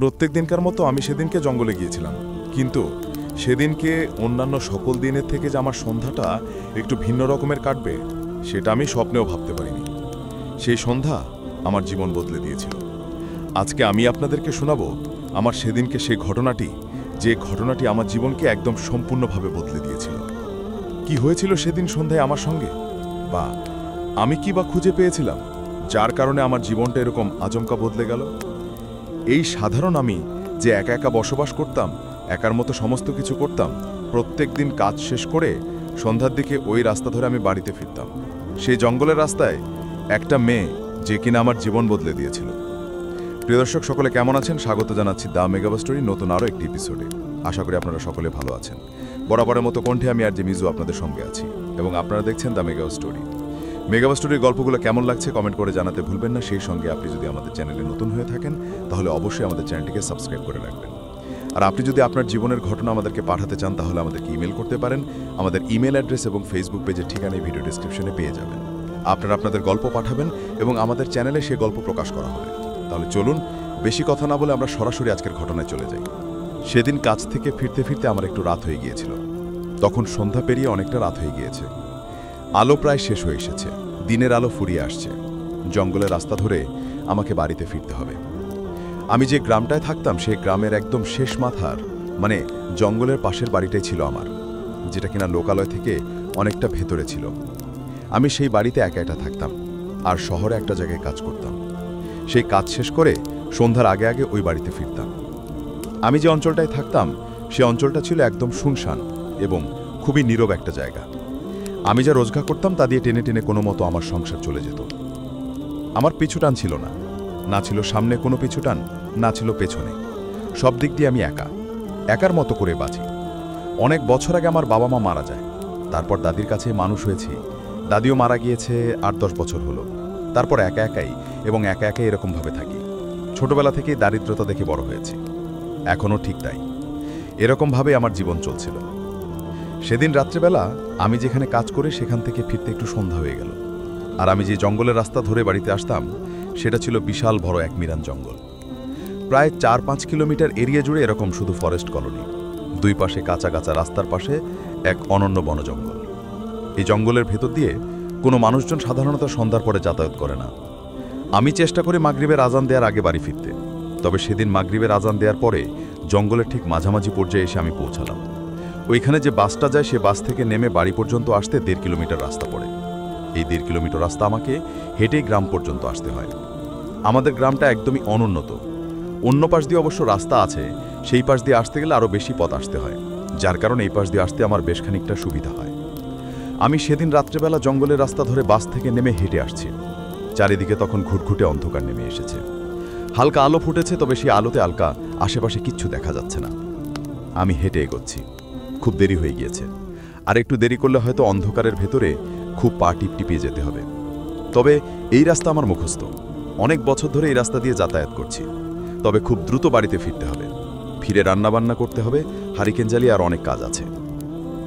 প্রত্যেক দিনকার মতো আমি সেদিনকে জঙ্গলে গিয়েছিলাম, কিন্তু সেদিনকে অন্যান্য সকল দিনের থেকে যে আমার সন্ধ্যাটা একটু ভিন্ন রকমের কাটবে সেটা আমি স্বপ্নেও ভাবতে পারিনি। সেই সন্ধ্যা আমার জীবন বদলে দিয়েছিল। আজকে আমি আপনাদেরকে শোনাবো আমার সেদিনকে সেই ঘটনাটি, যে ঘটনাটি আমার জীবনকে একদম সম্পূর্ণভাবে বদলে দিয়েছিল। কি হয়েছিল সেদিন সন্ধ্যায় আমার সঙ্গে, বা আমি কি বা খুঁজে পেয়েছিলাম যার কারণে আমার জীবনটা এরকম আচমকা বদলে গেল। এই সাধারণ আমি যে একা একা বসবাস করতাম, একার মতো সমস্ত কিছু করতাম, প্রত্যেক দিন কাজ শেষ করে সন্ধ্যার দিকে ওই রাস্তা ধরে আমি বাড়িতে ফিরতাম। সেই জঙ্গলের রাস্তায় একটা মেয়ে, যে কিনা আমার জীবন বদলে দিয়েছিল। প্রিয় দর্শক, সকলে কেমন আছেন? স্বাগত জানাচ্ছি দ্য মেগা স্টোরি নতুন আরও একটি এপিসোডে। আশা করি আপনারা সকলে ভালো আছেন। বরাবরের মতো কণ্ঠে আমি আর যে মিজু আপনাদের সঙ্গে আছি, এবং আপনারা দেখছেন দ্য মেগা স্টোরি। মেগা স্টোরির গল্পগুলো কেমন লাগছে কমেন্ট করে জানাতে ভুলবেন না। সেই সঙ্গে আপনি যদি আমাদের চ্যানেলে নতুন হয়ে থাকেন তাহলে অবশ্যই আমাদের চ্যানেলটিকে সাবস্ক্রাইব করে রাখবেন। আর আপনি যদি আপনার জীবনের ঘটনা আমাদেরকে পাঠাতে চান তাহলে আমাদেরকে ইমেল করতে পারেন। আমাদের ইমেল অ্যাড্রেস এবং ফেসবুক পেজের ঠিকানা ভিডিও ডিসক্রিপশনে পেয়ে যাবেন। আপনারা আপনাদের গল্প পাঠাবেন এবং আমাদের চ্যানেলে সে গল্প প্রকাশ করা হবে। তাহলে চলুন বেশি কথা না বলে আমরা সরাসরি আজকের ঘটনায় চলে যাই। সেদিন কাজ থেকে ফিরতে ফিরতে আমার একটু রাত হয়ে গিয়েছিল। তখন সন্ধ্যা পেরিয়ে অনেকটা রাত হয়ে গিয়েছে। আলো প্রায় শেষ হয়ে এসেছে, দিনের আলো ফুরিয়ে আসছে। জঙ্গলের রাস্তা ধরে আমাকে বাড়িতে ফিরতে হবে। আমি যে গ্রামটায় থাকতাম সেই গ্রামের একদম শেষ মাথার, মানে জঙ্গলের পাশের বাড়িটাই ছিল আমার, যেটা কিনা লোকালয় থেকে অনেকটা ভেতরে ছিল। আমি সেই বাড়িতে একা একা থাকতাম আর শহরে একটা জায়গায় কাজ করতাম। সেই কাজ শেষ করে সন্ধ্যার আগে আগে ওই বাড়িতে ফিরতাম। আমি যে অঞ্চলটায় থাকতাম সে অঞ্চলটা ছিল একদম শুনশান এবং খুবই নীরব একটা জায়গা। আমি যা রোজগার করতাম তা দিয়ে টেনে টেনে কোনো মতো আমার সংসার চলে যেত। আমার পিছুটান ছিল না, না ছিল সামনে কোনো পিছুটান, না ছিল পেছনে। সব দিক দিয়ে আমি একার মতো করে বাঁচি। অনেক বছর আগে আমার বাবা মা মারা যায়। তারপর দাদির কাছে মানুষ হয়েছি। দাদিও মারা গিয়েছে ৮-১০ বছর হলো। তারপর একা একাই এরকমভাবে থাকি। ছোটবেলা থেকেই দারিদ্রতা দেখে বড় হয়েছি। এখনও ঠিক তাই, এরকমভাবে আমার জীবন চলছিল। সেদিন রাত্রেবেলা আমি যেখানে কাজ করে সেখান থেকে ফিরতে একটু সন্ধ্যা হয়ে গেল। আর আমি যে জঙ্গলের রাস্তা ধরে বাড়িতে আসতাম সেটা ছিল বিশাল বড় এক মিরান জঙ্গল। প্রায় ৪-৫ কিলোমিটার এরিয়া জুড়ে এরকম শুধু ফরেস্ট কলোনি। দুই পাশে কাঁচা কাঁচা রাস্তার পাশে এক অনন্য বনজঙ্গল। এই জঙ্গলের ভেতর দিয়ে কোনো মানুষজন সাধারণত সন্ধ্যার পরে যাতায়াত করে না। আমি চেষ্টা করি মাগরিবের আজান দেওয়ার আগে বাড়ি ফিরতে। তবে সেদিন মাগরিবের আজান দেওয়ার পরে জঙ্গলের ঠিক মাঝামাঝি পর্যায়ে এসে আমি পৌঁছালাম। ওইখানে যে বাসটা যায় সে বাস থেকে নেমে বাড়ি পর্যন্ত আসতে ১.৫ কিলোমিটার রাস্তা পড়ে। এই ১.৫ কিলোমিটার রাস্তা আমাকে হেঁটেই গ্রাম পর্যন্ত আসতে হয়। আমাদের গ্রামটা একদমই অনুন্নত। অন্য পাশ দিয়ে অবশ্য রাস্তা আছে, সেই পাশ দিয়ে আসতে গেলে আরও বেশি পথ আসতে হয়, যার কারণে এই পাশ দিয়ে আসতে আমার বেশ খানিকটা সুবিধা হয়। আমি সেদিন রাত্রেবেলা জঙ্গলের রাস্তা ধরে বাস থেকে নেমে হেঁটে আসছি। চারিদিকে তখন ঘুটঘুটে অন্ধকার নেমে এসেছে। হালকা আলো ফুটেছে, তবে সেই আলোতে হালকা আশেপাশে কিচ্ছু দেখা যাচ্ছে না। আমি হেঁটে এগোচ্ছি। খুব দেরি হয়ে গিয়েছে, আর একটু দেরি করলে হয়তো অন্ধকারের ভেতরে খুব পা টিপটিপিয়ে যেতে হবে। তবে এই রাস্তা আমার মুখস্থ, অনেক বছর ধরে এই রাস্তা দিয়ে যাতায়াত করছি। তবে খুব দ্রুত বাড়িতে ফিরতে হবে, ফিরে রান্নাবান্না করতে হবে, হারিকেন জ্বালিয়ে আর অনেক কাজ আছে।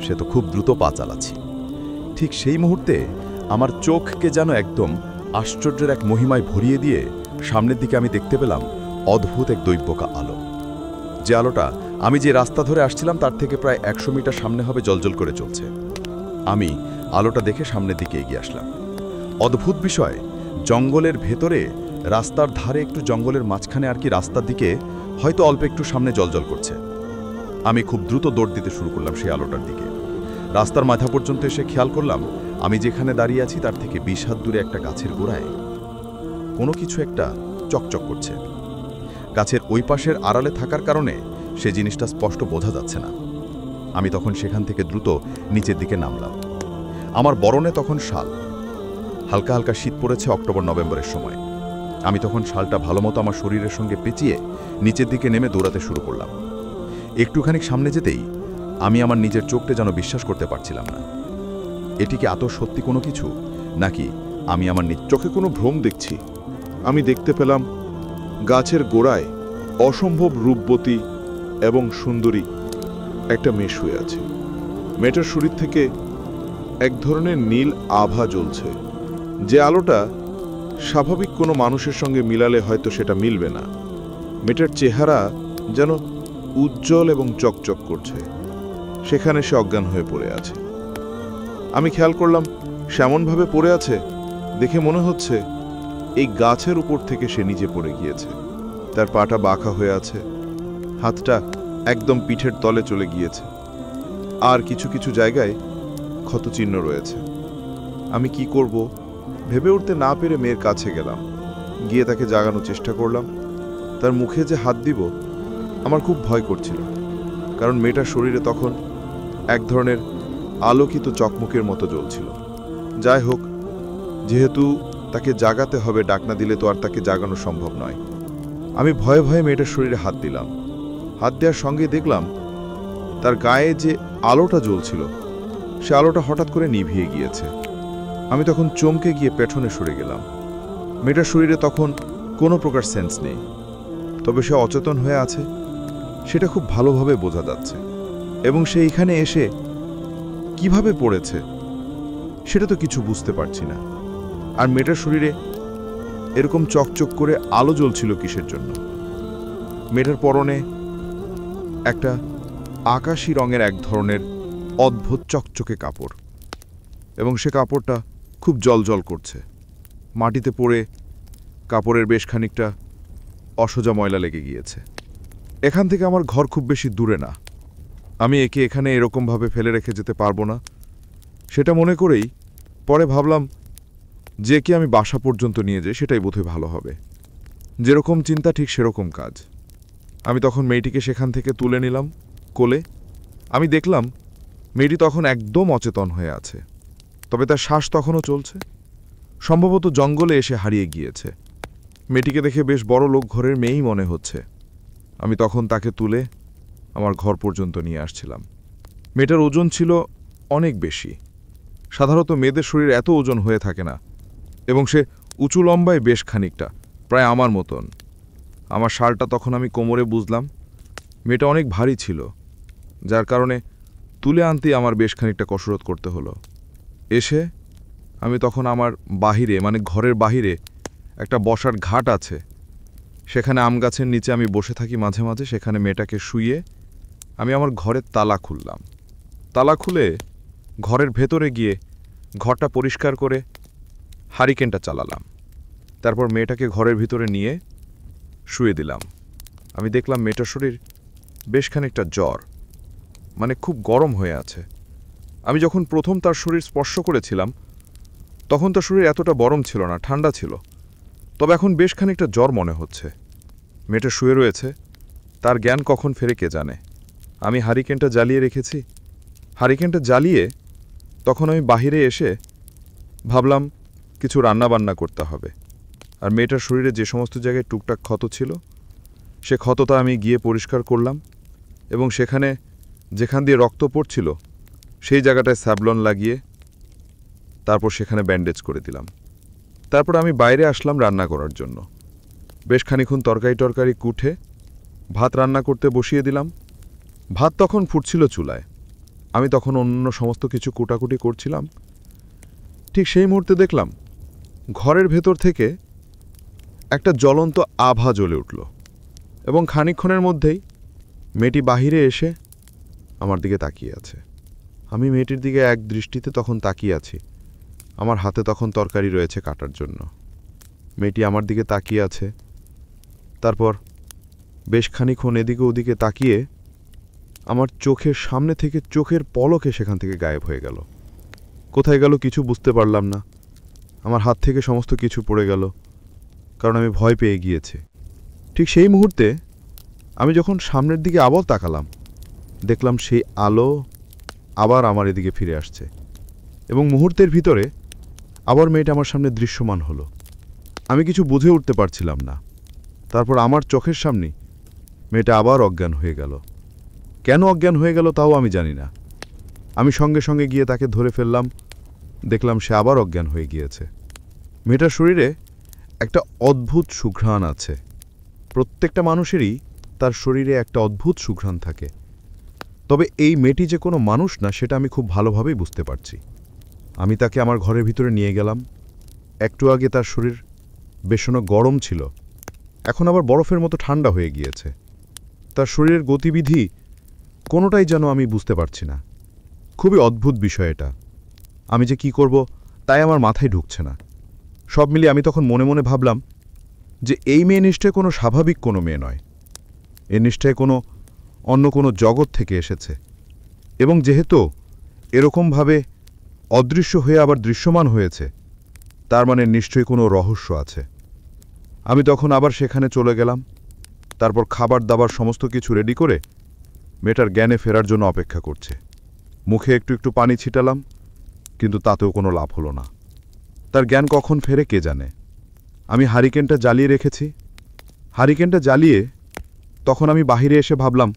সে তো খুব দ্রুত পা চালাচ্ছি। ঠিক সেই মুহূর্তে আমার চোখকে যেন একদম আশ্চর্যের এক মহিমায় ভরিয়ে দিয়ে সামনের দিকে আমি দেখতে পেলাম অদ্ভুত এক দৈব্যকা আলো। যে আলোটা আমি যে রাস্তা ধরে আসছিলাম তার থেকে প্রায় ১০০ মিটার সামনে হবে জ্বলজ্বল করে চলছে। আমি আলোটা দেখে সামনের দিকে এগিয়ে আসলাম। অদ্ভুত বিষয়, জঙ্গলের ভেতরে রাস্তার ধারে একটু জঙ্গলের মাঝখানে আর কি রাস্তার দিকে হয়তো অল্প একটু সামনে জ্বলজ্বল করছে। আমি খুব দ্রুত দৌড় দিতে শুরু করলাম সেই আলোটার দিকে। রাস্তার মাথা পর্যন্ত এসে খেয়াল করলাম আমি যেখানে দাঁড়িয়ে আছি তার থেকে ২০ হাত দূরে একটা গাছের গোড়ায় কোনো কিছু একটা চকচক করছে। গাছের ওই পাশের আড়ালে থাকার কারণে সে জিনিসটা স্পষ্ট বোঝা যাচ্ছে না। আমি তখন সেখান থেকে দ্রুত নিচের দিকে নামলাম। আমার বরণে তখন শাল, হালকা হালকা শীত পড়েছে অক্টোবর-নভেম্বরের সময়। আমি তখন শালটা ভালোমতো আমার শরীরের সঙ্গে পেঁচিয়ে নিচের দিকে নেমে দৌড়াতে শুরু করলাম। একটুখানি সামনে যেতেই আমি আমার নিজের চোখটা যেন বিশ্বাস করতে পারছিলাম না। এটি কি আদৌ সত্যি কোনো কিছু, নাকি আমি আমার নিজ চোখে কোনো ভ্রম দেখছি? আমি দেখতে পেলাম গাছের গোড়ায় অসম্ভব রূপবতী এবং সুন্দরী একটা মেয়ে শুয়ে আছে। মেয়েটার শরীর থেকে এক ধরনের নীল আভা জ্বলছে, যে আলোটা স্বাভাবিক কোনো মানুষের সঙ্গে মিলালে হয়তো সেটা মিলবে না। মেয়েটার চেহারা যেন উজ্জ্বল এবং চকচক করছে। সেখানে সে অজ্ঞান হয়ে পড়ে আছে। আমি খেয়াল করলাম সে এমনভাবে পড়ে আছে, দেখে মনে হচ্ছে এই গাছের উপর থেকে সে নিচে পড়ে গিয়েছে। তার পাটা বাঁকা হয়ে আছে, হাতটা একদম পিঠের তলে চলে গিয়েছে, আর কিছু কিছু জায়গায় ক্ষতচিহ্ন রয়েছে। আমি কি করব ভেবে উঠতে না পেরে মেয়ের কাছে গেলাম, গিয়ে তাকে জাগানোর চেষ্টা করলাম। তার মুখে যে হাত দিব আমার খুব ভয় করছিল, কারণ মেয়েটার শরীরে তখন এক ধরনের আলোকিত চকমকের মতো জ্বলছিল। যাই হোক, যেহেতু তাকে জাগাতে হবে, ডাক না দিলে তো আর তাকে জাগানো সম্ভব নয়। আমি ভয়ে ভয়ে মেয়েটার শরীরে হাত দিলাম। হাত দেওয়ার সঙ্গে দেখলাম তার গায়ে যে আলোটা জ্বলছিল সে আলোটা হঠাৎ করে নিভিয়ে গিয়েছে। আমি তখন চমকে গিয়ে পেছনে সরে গেলাম। মেয়েটার শরীরে তখন কোনো প্রকার সেন্স নেই, তবে সে অচেতন হয়ে আছে সেটা খুব ভালোভাবে বোঝা যাচ্ছে। এবং সে এখানে এসে কিভাবে পড়েছে সেটা তো কিছু বুঝতে পারছি না। আর মেয়েটার শরীরে এরকম চকচক করে আলো জ্বলছিল কিসের জন্য? মেয়েটার পরনে একটা আকাশি রঙের এক ধরনের অদ্ভুত চকচকে কাপড়, এবং সে কাপড়টা খুব জ্বলজ্বল করছে। মাটিতে পড়ে কাপড়ের বেশ খানিকটা অসোজা ময়লা লেগে গিয়েছে। এখান থেকে আমার ঘর খুব বেশি দূরে না, আমি একে এখানে এরকমভাবে ফেলে রেখে যেতে পারবো না। সেটা মনে করেই পরে ভাবলাম যে কি আমি বাসা পর্যন্ত নিয়ে যাই, সেটাই বোধহয় ভালো হবে। যেরকম চিন্তা ঠিক সেরকম কাজ। আমি তখন মেয়েটিকে সেখান থেকে তুলে নিলাম কোলে। আমি দেখলাম মেয়েটি তখন একদম অচেতন হয়ে আছে, তবে তার শ্বাস তখনও চলছে। সম্ভবত জঙ্গলে এসে হারিয়ে গিয়েছে। মেয়েটিকে দেখে বেশ বড় লোক ঘরের মেয়েই মনে হচ্ছে। আমি তখন তাকে তুলে আমার ঘর পর্যন্ত নিয়ে আসছিলাম। মেয়েটার ওজন ছিল অনেক বেশি। সাধারণত মেয়েদের শরীর এত ওজন হয়ে থাকে না, এবং সে উঁচু লম্বায় বেশ খানিকটা, প্রায় আমার মতন। আমার শালটা তখন আমি কোমরে বুঝলাম। মেয়েটা অনেক ভারী ছিল, যার কারণে তুলে আনতেই আমার বেশ খানিকটা কসরত করতে হলো। এসে আমি তখন আমার বাহিরে, মানে ঘরের বাহিরে একটা বসার ঘাট আছে, সেখানে আম গাছের নিচে আমি বসে থাকি মাঝে মাঝে। সেখানে মেয়েটাকে শুইয়ে আমি আমার ঘরের তালা খুললাম। তালা খুলে ঘরের ভেতরে গিয়ে ঘরটা পরিষ্কার করে হারিকেনটা চালালাম। তারপর মেয়েটাকে ঘরের ভিতরে নিয়ে শুয়ে দিলাম। আমি দেখলাম মেয়েটার শরীর বেশ খানিকটা জ্বর, মানে খুব গরম হয়ে আছে। আমি যখন প্রথম তার শরীর স্পর্শ করেছিলাম তখন তার শরীর এতটা গরম ছিল না, ঠান্ডা ছিল। তবে এখন বেশ খানিকটা জ্বর মনে হচ্ছে। মেয়েটা শুয়ে রয়েছে, তার জ্ঞান কখন ফেরে কে জানে। আমি হারিকেনটা জ্বালিয়ে রেখেছি। হারিকেনটা জ্বালিয়ে তখন আমি বাহিরে এসে ভাবলাম কিছু রান্নাবান্না করতে হবে। আর মেয়েটার শরীরে যে সমস্ত জায়গায় টুকটাক ক্ষত ছিল সে ক্ষতটা আমি গিয়ে পরিষ্কার করলাম, এবং সেখানে যেখান দিয়ে রক্ত পড়ছিল সেই জায়গাটায় স্যাভলন লাগিয়ে তারপর সেখানে ব্যান্ডেজ করে দিলাম। তারপর আমি বাইরে আসলাম রান্না করার জন্য। বেশ খানিক্ষণ তরকারি কুটে ভাত রান্না করতে বসিয়ে দিলাম। ভাত তখন ফুটছিল চুলায়। আমি তখন অন্য সমস্ত কিছু কুটাকুটি করছিলাম। ঠিক সেই মুহূর্তে দেখলাম ঘরের ভেতর থেকে একটা জ্বলন্ত আভা জ্বলে উঠল, এবং খানিকক্ষণের মধ্যেই মেয়েটি বাহিরে এসে আমার দিকে তাকিয়ে আছে। আমি মেয়েটির দিকে এক দৃষ্টিতে তখন তাকিয়ে আছি। আমার হাতে তখন তরকারি রয়েছে কাটার জন্য। মেয়েটি আমার দিকে তাকিয়ে আছে। তারপর বেশ খানিকক্ষণ এদিকে ওদিকে তাকিয়ে আমার চোখের সামনে থেকে চোখের পলকে সেখান থেকে গায়েব হয়ে গেল। কোথায় গেল কিছু বুঝতে পারলাম না। আমার হাত থেকে সমস্ত কিছু পড়ে গেল, কারণ আমি ভয় পেয়ে গিয়েছি। ঠিক সেই মুহূর্তে আমি যখন সামনের দিকে আবার তাকালাম, দেখলাম সেই আলো আবার আমার এদিকে ফিরে আসছে, এবং মুহূর্তের ভিতরে আবার মেয়েটা আমার সামনে দৃশ্যমান হলো। আমি কিছু বুঝে উঠতে পারছিলাম না। তারপর আমার চোখের সামনে মেয়েটা আবার অজ্ঞান হয়ে গেল। কেন অজ্ঞান হয়ে গেল তাও আমি জানি না। আমি সঙ্গে সঙ্গে গিয়ে তাকে ধরে ফেললাম। দেখলাম সে আবার অজ্ঞান হয়ে গিয়েছে। মেয়েটার শরীরে একটা অদ্ভুত সুঘ্রাণ আছে। প্রত্যেকটা মানুষেরই তার শরীরে একটা অদ্ভুত সুঘ্রাণ থাকে, তবে এই মেয়েটি যে কোনো মানুষ না সেটা আমি খুব ভালোভাবেই বুঝতে পারছি। আমি তাকে আমার ঘরের ভিতরে নিয়ে গেলাম। একটু আগে তার শরীর বেশনো গরম ছিল, এখন আবার বরফের মতো ঠান্ডা হয়ে গিয়েছে। তার শরীরের গতিবিধি কোনোটাই যেন আমি বুঝতে পারছি না। খুবই অদ্ভুত বিষয় এটা। আমি যে কি করব তাই আমার মাথায় ঢুকছে না। সব মিলিয়ে আমি তখন মনে মনে ভাবলাম যে এই মেয়ে নিশ্চয় কোনো স্বাভাবিক কোনো মেয়ে নয়, এ নিশ্চয় অন্য কোনো জগৎ থেকে এসেছে, এবং যেহেতু এরকমভাবে অদৃশ্য হয়ে আবার দৃশ্যমান হয়েছে, তার মানে নিশ্চয়ই কোনো রহস্য আছে। আমি তখন আবার সেখানে চলে গেলাম। তারপর খাবার দাবার সমস্ত কিছু রেডি করে মেয়েটার জ্ঞানে ফেরার জন্য অপেক্ষা করছে। মুখে একটু একটু পানি ছিটালাম, কিন্তু তাতেও কোনো লাভ হলো না। তার জ্ঞান কখন ফেরে কে জানে। আমি হারিকেনটা জ্বালিয়ে রেখেছি। হারিকেনটা জ্বালিয়ে তখন আমি বাহিরে এসে ভাবলাম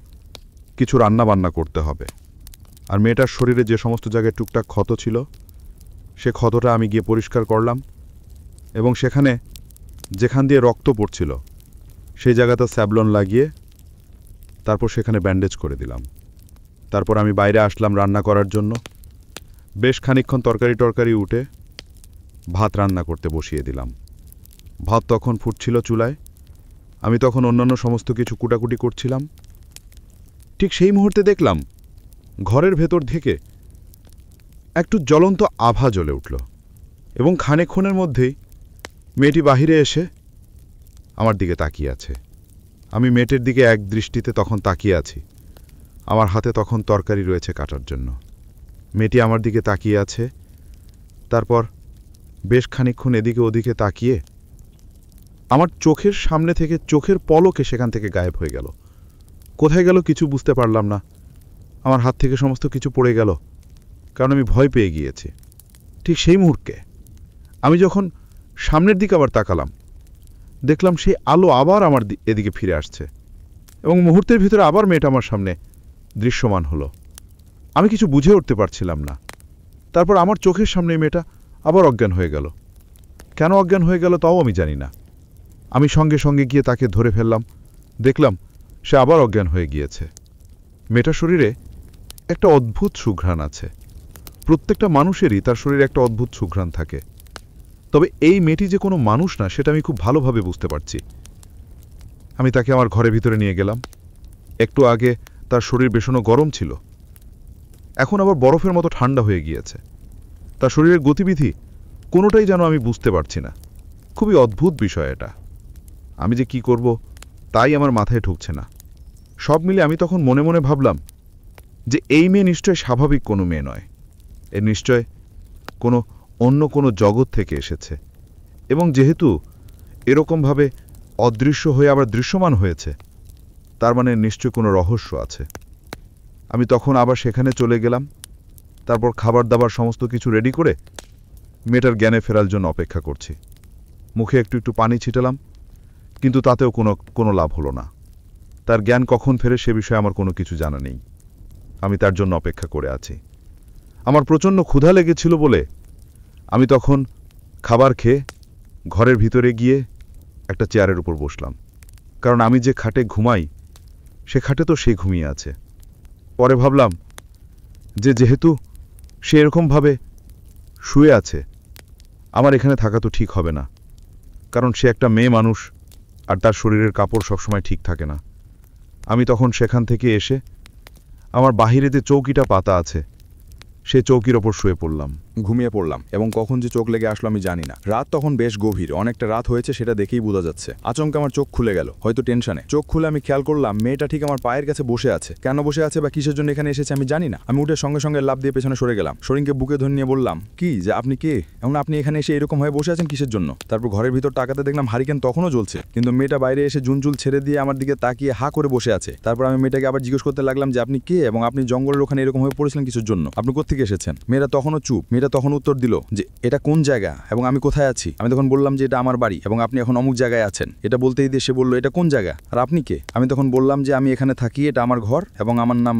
কিছু রান্নাবান্না করতে হবে। আর মেয়েটার শরীরে যে সমস্ত জায়গায় টুকটাক ক্ষত ছিল, সে ক্ষতটা আমি গিয়ে পরিষ্কার করলাম, এবং সেখানে যেখান দিয়ে রক্ত পড়ছিল সেই জায়গাতে স্যাবলন লাগিয়ে তারপর সেখানে ব্যান্ডেজ করে দিলাম। তারপর আমি বাইরে আসলাম রান্না করার জন্য। বেশ খানিকক্ষণ তরকারি উঠে ভাত রান্না করতে বসিয়ে দিলাম। ভাত তখন ফুটছিল চুলায়। আমি তখন অন্যান্য সমস্ত কিছু কুটাকুটি করছিলাম। ঠিক সেই মুহূর্তে দেখলাম ঘরের ভেতর থেকে একটু জ্বলন্ত আভা জ্বলে উঠল, এবং খানিকক্ষণের মধ্যেই মেয়েটি বাহিরে এসে আমার দিকে তাকিয়ে আছে। আমি মেয়েটির দিকে এক দৃষ্টিতে তখন তাকিয়ে আছি। আমার হাতে তখন তরকারি রয়েছে কাটার জন্য। মেয়েটি আমার দিকে তাকিয়ে আছে। তারপর বেশ খানিকক্ষণ এদিকে ওদিকে তাকিয়ে আমার চোখের সামনে থেকে চোখের পলকে সেখান থেকে গায়েব হয়ে গেল। কোথায় গেল কিছু বুঝতে পারলাম না। আমার হাত থেকে সমস্ত কিছু পড়ে গেল, কারণ আমি ভয় পেয়ে গিয়েছি। ঠিক সেই মুহূর্তে আমি যখন সামনের দিকে আবার তাকালাম, দেখলাম সেই আলো আবার আমার এদিকে ফিরে আসছে, এবং মুহূর্তের ভিতরে আবার মেয়েটা আমার সামনে দৃশ্যমান হলো। আমি কিছু বুঝে উঠতে পারছিলাম না। তারপর আমার চোখের সামনে মেয়েটা আবার অজ্ঞান হয়ে গেল। কেন অজ্ঞান হয়ে গেল তাও আমি জানি না। আমি সঙ্গে সঙ্গে গিয়ে তাকে ধরে ফেললাম। দেখলাম সে আবার অজ্ঞান হয়ে গিয়েছে। মেয়েটার শরীরে একটা অদ্ভুত সুঘ্রাণ আছে। প্রত্যেকটা মানুষেরই তার শরীরে একটা অদ্ভুত সুঘ্রাণ থাকে, তবে এই মেয়েটি যে কোনো মানুষ না সেটা আমি খুব ভালোভাবে বুঝতে পারছি। আমি তাকে আমার ঘরের ভিতরে নিয়ে গেলাম। একটু আগে তার শরীর বেশনও গরম ছিল, এখন আবার বরফের মতো ঠান্ডা হয়ে গিয়েছে। তার শরীরের গতিবিধি কোনোটাই যেন আমি বুঝতে পারছি না। খুবই অদ্ভুত বিষয় এটা। আমি যে কি করব তাই আমার মাথায় ঢুকছে না। সব মিলে আমি তখন মনে মনে ভাবলাম যে এই মেয়ে নিশ্চয় স্বাভাবিক কোনো মেয়ে নয়, এর নিশ্চয় অন্য কোনো জগৎ থেকে এসেছে, এবং যেহেতু এরকমভাবে অদৃশ্য হয়ে আবার দৃশ্যমান হয়েছে, তার মানে নিশ্চয় কোনো রহস্য আছে। আমি তখন আবার সেখানে চলে গেলাম। তারপর খাবার দাবার সমস্ত কিছু রেডি করে মেয়েটার জ্ঞানে ফেরার জন্য অপেক্ষা করছি। মুখে একটু একটু পানি ছিটালাম, কিন্তু তাতেও কোনো লাভ হলো না। তার জ্ঞান কখন ফেরে সে বিষয়ে আমার কোনো কিছু জানা নেই। আমি তার জন্য অপেক্ষা করে আছি। আমার প্রচণ্ড ক্ষুধা লেগেছিল বলে আমি তখন খাবার খেয়ে ঘরের ভিতরে গিয়ে একটা চেয়ারের উপর বসলাম, কারণ আমি যে খাটে ঘুমাই সে খাটে তো সে ঘুমিয়ে আছে। পরে ভাবলাম যে যেহেতু সে এরকমভাবে শুয়ে আছে, আমার এখানে থাকা তো ঠিক হবে না, কারণ সে একটা মেয়ে মানুষ আর তার শরীরের কাপড় সবসময় ঠিক থাকে না। আমি তখন সেখান থেকে এসে আমার বাহিরে যে চৌকিটা পাতা আছে সে চৌকির ওপর শুয়ে পড়লাম, ঘুমিয়ে পড়লাম, এবং কখন যে চোখ লেগে আসলো আমি জানি না। রাত তখন বেশ গভীর, অনেকটা রাত হয়েছে সেটা দেখেই বোঝা যাচ্ছে। আচমকা আমার চোখ খুলে গেল, হয়তো টেনশনে। চোখ খুলে আমি খেয়াল করলাম মেয়েটা ঠিক আমার পায়ের কাছে বসে আছে। কেন বসে আছে বা কিসের জন্য এখানে এসেছে আমি জানি না। আমি উঠে সঙ্গে সঙ্গে লাফ দিয়ে পেছনে সরে গেলাম। শরীরকে বুকে ধরে নিয়ে বললাম, কি যে আপনি কে, এবং আপনি এখানে এসে এরকম হয়ে বসে আছেন কিসের জন্য? তারপর ঘরের ভিতর তাকাতে দেখলাম হারিকেন তখনও জ্বলছে, কিন্তু মেয়েটা বাইরে এসে জুনজুল ছেড়ে দিয়ে আমার দিকে তাকিয়ে হা করে বসে আছে। তারপর আমি মেয়েটাকে আবার জিজ্ঞেস করতে লাগলাম যে আপনি কে, এবং আপনি জঙ্গলের ওখানে এরকম হয়ে পড়েছিলেন কিসের জন্য, আপনি কোত্থেকে এসেছেন? মেয়েটা তখনও চুপ। মেয়েটা তখন উত্তর দিল যে এটা কোন জায়গা এবং আমি কোথায় আছি। আমি তখন বললাম যে এটা আমার বাড়ি এবং আপনি এখন অমুক জায়গায় আছেন। এটা বলতেই দিয়ে সে বলল এটা কোন জায়গা আর আপনি কে? আমি তখন বললাম যে আমি এখানে থাকি, এটা আমার ঘর এবং আমার নাম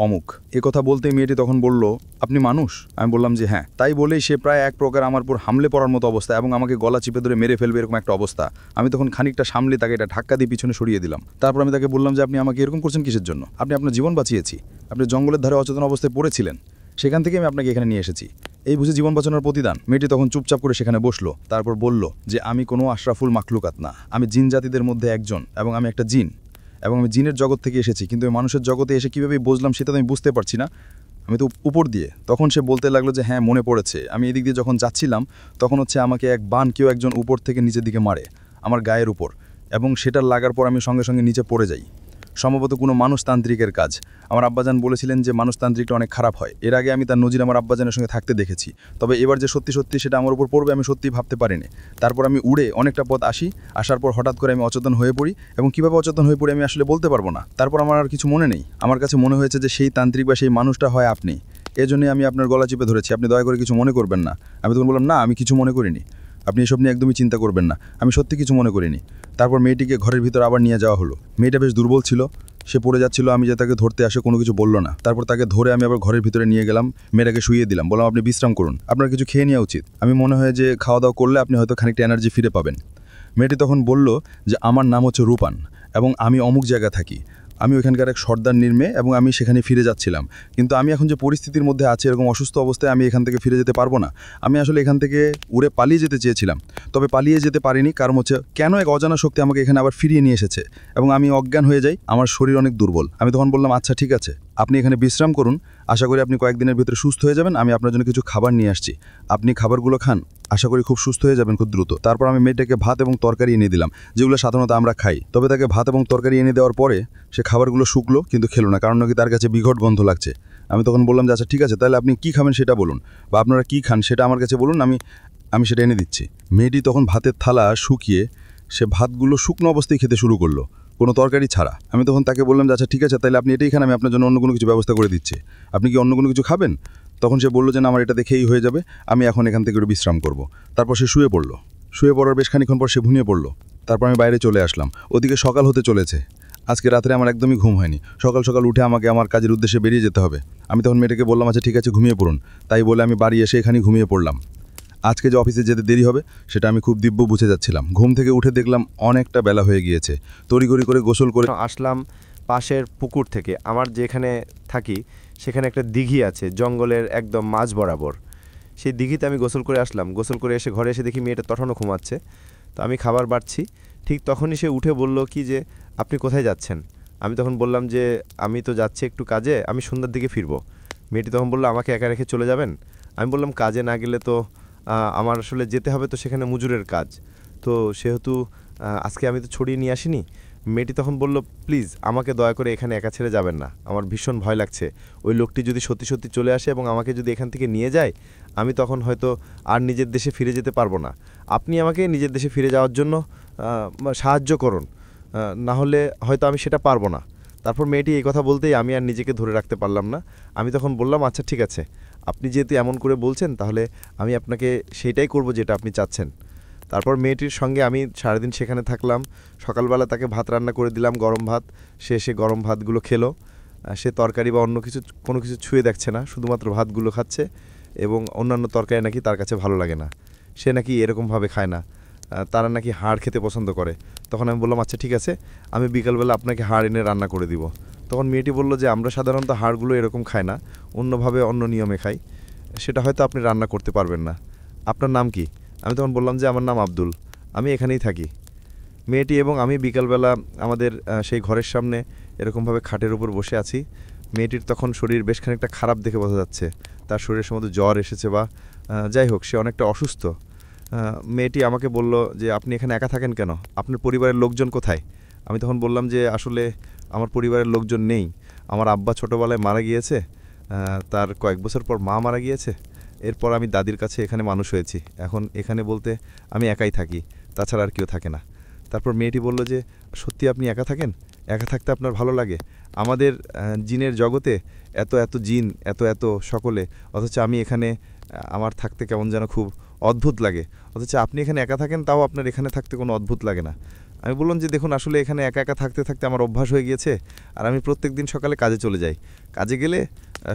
অমুক। এ কথা বলতেই মেয়েটি তখন বলল আপনি মানুষ? আমি বললাম যে হ্যাঁ। তাই বলেই সে প্রায় এক প্রকার আমার উপর হামলে পড়ার মতো অবস্থা এবং আমাকে গলা চিপে ধরে মেরে ফেলবে এরকম একটা অবস্থা। আমি তখন খানিকটা সামলে তাকে এটা ধাক্কা দিয়ে পিছনে সরিয়ে দিলাম। তারপর আমি তাকে বললাম যে আপনি আমাকে এরকম করছেন কিসের জন্য? আপনি আপনার জীবন বাঁচিয়েছি, আপনি জঙ্গলের ধারে অচেতন অবস্থায় পড়েছিলেন, সেখান থেকে আমি আপনাকে এখানে নিয়ে এসেছি। এই বুঝে জীবন বাঁচানোর প্রতিদান। মেয়েটি তখন চুপচাপ করে সেখানে বসলো, তারপর বলল যে আমি কোনো আশরাফুল মাখলুকাত না, আমি জিন জাতিদের মধ্যে একজন এবং আমি একটা জিন এবং আমি জিনের জগৎ থেকে এসেছি, কিন্তু আমি মানুষের জগতে এসে কীভাবে বুঝলাম সেটা তো আমি বুঝতে পারছি না, আমি তো উপর দিয়ে। তখন সে বলতে লাগলো যে হ্যাঁ মনে পড়েছে, আমি এদিক দিয়ে যখন যাচ্ছিলাম তখন হচ্ছে আমাকে এক বান কেউ একজন উপর থেকে নিচের দিকে মারে আমার গায়ের উপর, এবং সেটার লাগার পর আমি সঙ্গে সঙ্গে নিচে পড়ে যাই। সম্ভবত কোনো মানুষতান্ত্রিকের কাজ। আমার আব্বাজান বলেছিলেন যে মানুষতান্ত্রিকটা অনেক খারাপ হয়। এর আগে আমি তার নজির আমার আব্বাজানের সঙ্গে থাকতে দেখেছি, তবে এবার যে সত্যি সত্যি সেটা আমার উপর পড়বে আমি সত্যিই ভাবতে পারিনি। তারপর আমি উড়ে অনেকটা পথ আসার পর হঠাৎ করে আমি অচেতন হয়ে পড়ি, এবং কীভাবে অচেতন হয়ে পড়ি আমি আসলে বলতে পারবো না। তারপর আমার আর কিছু মনে নেই। আমার কাছে মনে হয়েছে যে সেই তান্ত্রিক বা সেই মানুষটা হয় আপনি, এজন্যই আমি আপনার গলা চিপে ধরেছি, আপনি দয়া করে কিছু মনে করবেন না। আমি তখন বললাম না, আমি কিছু মনে করিনি, আপনি এসব নিয়ে একদমই চিন্তা করবেন না, আমি সত্যি কিছু মনে করিনি। তারপর মেয়েটিকে ঘরের ভিতর আবার নিয়ে যাওয়া হলো। মেয়েটা বেশ দুর্বল ছিল, সে পড়ে যাচ্ছিল, আমি যে তাকে ধরতে আসে কোনো কিছু বললো না। তারপর তাকে ধরে আমি আবার ঘরের ভিতরে নিয়ে গেলাম, মেয়েটাকে শুইয়ে দিলাম, বললাম আপনি বিশ্রাম করুন, আপনার কিছু খেয়ে নেওয়া উচিত, আমি মনে হয় যে খাওয়া দাওয়া করলে আপনি হয়তো খানিকটা এনার্জি ফিরে পাবেন। মেয়েটি তখন বলল যে আমার নাম হচ্ছে রূপান এবং আমি অমুক জায়গায় থাকি, আমি ওইখানকার এক সর্দার নির্মে এবং আমি সেখানে ফিরে যাচ্ছিলাম, কিন্তু আমি এখন যে পরিস্থিতির মধ্যে আছি এরকম অসুস্থ অবস্থায় আমি এখান থেকে ফিরে যেতে পারবো না। আমি আসলে এখান থেকে উড়ে পালিয়ে যেতে চেয়েছিলাম, তবে পালিয়ে যেতে পারিনি, কারণ হচ্ছে কেন এক অজানা শক্তি আমাকে এখানে আবার ফিরিয়ে নিয়ে এসেছে এবং আমি অজ্ঞান হয়ে যাই, আমার শরীর অনেক দুর্বল। আমি তখন বললাম আচ্ছা ঠিক আছে, আপনি এখানে বিশ্রাম করুন, আশা করি আপনি কয়েকদিনের ভিতরে সুস্থ হয়ে যাবেন, আমি আপনার জন্য কিছু খাবার নিয়ে আসছি, আপনি খাবারগুলো খান, আশা করি খুব সুস্থ হয়ে যাবেন খুব দ্রুত। তারপর আমি মেয়েটাকে ভাত এবং তরকারি এনে দিলাম, যেগুলো সাধারণত আমরা খাই, তবে তাকে ভাত এবং তরকারি এনে দেওয়ার পরে সে খাবারগুলো শুকলো কিন্তু খেলো না, কারণ নাকি তার কাছে বিঘট গন্ধ লাগছে। আমি তখন বললাম যে আচ্ছা ঠিক আছে, তাহলে আপনি কী খাবেন সেটা বলুন, বা আপনারা কী খান সেটা আমার কাছে বলুন, আমি সেটা এনে দিচ্ছি। মেয়েটি তখন ভাতের থালা শুকিয়ে সে ভাতগুলো শুকনো অবস্থায় খেতে শুরু করলো, কোনো তরকারি ছাড়া। আমি তখন তাকে বললাম যে আচ্ছা ঠিক আছে, তাহলে আপনি এটাই খান, আমি আপনার জন্য অন্য কোনো কিছু ব্যবস্থা করে দিচ্ছি, আপনি কি অন্য কোনো কিছু খাবেন? তখন সে বলল যে না, আমার এটা দেখেই হয়ে যাবে, আমি এখন এখান থেকে একটু বিশ্রাম করব। তারপর সে শুয়ে পড়ল, শুয়ে পড়ার বেশ খানিক্ষণ পর সে ঘুমিয়ে পড়ল। তারপর আমি বাইরে চলে আসলাম, ওদিকে সকাল হতে চলেছে। আজকে রাত্রে আমার একদমই ঘুম হয়নি, সকাল সকাল উঠে আমাকে আমার কাজের উদ্দেশ্যে বেরিয়ে যেতে হবে। আমি তখন মেয়েটাকে বললাম আচ্ছা ঠিক আছে ঘুমিয়ে পড়ুন, তাই বলে আমি বাড়ি এসে এখানেই ঘুমিয়ে পড়লাম। আজকে যে অফিসে যেতে দেরি হবে সেটা আমি খুব দিব্য বুঝে যাচ্ছিলাম। ঘুম থেকে উঠে দেখলাম অনেকটা বেলা হয়ে গিয়েছে, তড়িঘড়ি করে গোসল করে আসলাম পাশের পুকুর থেকে। আমার যেখানে থাকি সেখানে একটা দিঘি আছে জঙ্গলের একদম মাঝ বরাবর, সেই দিঘিতে আমি গোসল করে আসলাম। গোসল করে এসে ঘরে এসে দেখি মেয়েটা তখনও ঘুমাচ্ছে, তো আমি খাবার বাড়ছি, ঠিক তখনই সে উঠে বলল কি যে আপনি কোথায় যাচ্ছেন? আমি তখন বললাম যে আমি তো যাচ্ছি একটু কাজে, আমি সন্ধ্যার দিকে ফিরবো। মেয়েটি তখন বললো আমাকে একা রেখে চলে যাবেন? আমি বললাম কাজে না গেলে তো আমার আসলে যেতে হবে, তো সেখানে মজুরের কাজ, তো সেহেতু আজকে আমি তো ছড়িয়ে নিয়ে আসিনি। মেয়েটি তখন বলল প্লিজ আমাকে দয়া করে এখানে একা ছেড়ে যাবেন না, আমার ভীষণ ভয় লাগছে, ওই লোকটি যদি সত্যি সত্যি চলে আসে এবং আমাকে যদি এখান থেকে নিয়ে যায়, আমি তখন হয়তো আর নিজের দেশে ফিরে যেতে পারবো না, আপনি আমাকে নিজের দেশে ফিরে যাওয়ার জন্য সাহায্য করুন, না হলে হয়তো আমি সেটা পারবো না। তারপর মেয়েটি এই কথা বলতেই আমি আর নিজেকে ধরে রাখতে পারলাম না। আমি তখন বললাম আচ্ছা ঠিক আছে, আপনি যেহেতু এমন করে বলছেন তাহলে আমি আপনাকে সেইটাই করব যেটা আপনি চাচ্ছেন। তারপর মেয়েটির সঙ্গে আমি সারাদিন সেখানে থাকলাম। সকালবেলা তাকে ভাত রান্না করে দিলাম, গরম ভাত, সে গরম ভাতগুলো খেলো। সে তরকারি বা অন্য কিছু কোনো কিছু ছুঁয়ে দেখছে না, শুধুমাত্র ভাতগুলো খাচ্ছে, এবং অন্যান্য তরকারি নাকি তার কাছে ভালো লাগে না, সে নাকি এরকমভাবে খায় না, তারা নাকি হাড় খেতে পছন্দ করে। তখন আমি বললাম আচ্ছা ঠিক আছে, আমি বিকালবেলা আপনাকে হাড় এনে রান্না করে দিব। তখন মেয়েটি বলল যে আমরা সাধারণত হাড়গুলো এরকম খাই না, অন্যভাবে অন্য নিয়মে খাই, সেটা হয়তো আপনি রান্না করতে পারবেন না, আপনার নাম কি? আমি তখন বললাম যে আমার নাম আব্দুল, আমি এখানেই থাকি। মেয়েটি এবং আমি বিকালবেলা আমাদের সেই ঘরের সামনে এরকমভাবে খাটের উপর বসে আছি। মেয়েটির তখন শরীর বেশ খানিকটা খারাপ দেখে বোঝা যাচ্ছে, তার শরীরের সম্বন্ধে জ্বর এসেছে বা যাই হোক সে অনেকটা অসুস্থ। মেয়েটি আমাকে বলল যে আপনি এখানে একা থাকেন কেন, আপনার পরিবারের লোকজন কোথায়? আমি তখন বললাম যে আসলে আমার পরিবারের লোকজন নেই, আমার আব্বা ছোটোবেলায় মারা গিয়েছে, তার কয়েক বছর পর মা মারা গিয়েছে, এরপর আমি দাদির কাছে এখানে মানুষ হয়েছি, এখন এখানে বলতে আমি একাই থাকি, তাছাড়া আর কেউ থাকে না। তারপর মেয়েটি বলল যে সত্যি আপনি একা থাকেন, একা থাকতে আপনার ভালো লাগে? আমাদের জিনের জগতে এত এত জিন, এত এত সকলে, অথচ আমি এখানে আমার থাকতে কেমন যেন খুব অদ্ভুত লাগে, অথচ আপনি এখানে একা থাকেন তাও আপনার এখানে থাকতে কোনো অদ্ভুত লাগে না। আমি বললাম যে দেখুন আসলে এখানে একা একা থাকতে থাকতে আমার অভ্যাস হয়ে গিয়েছে, আর আমি প্রত্যেক দিন সকালে কাজে চলে যাই, কাজে গেলে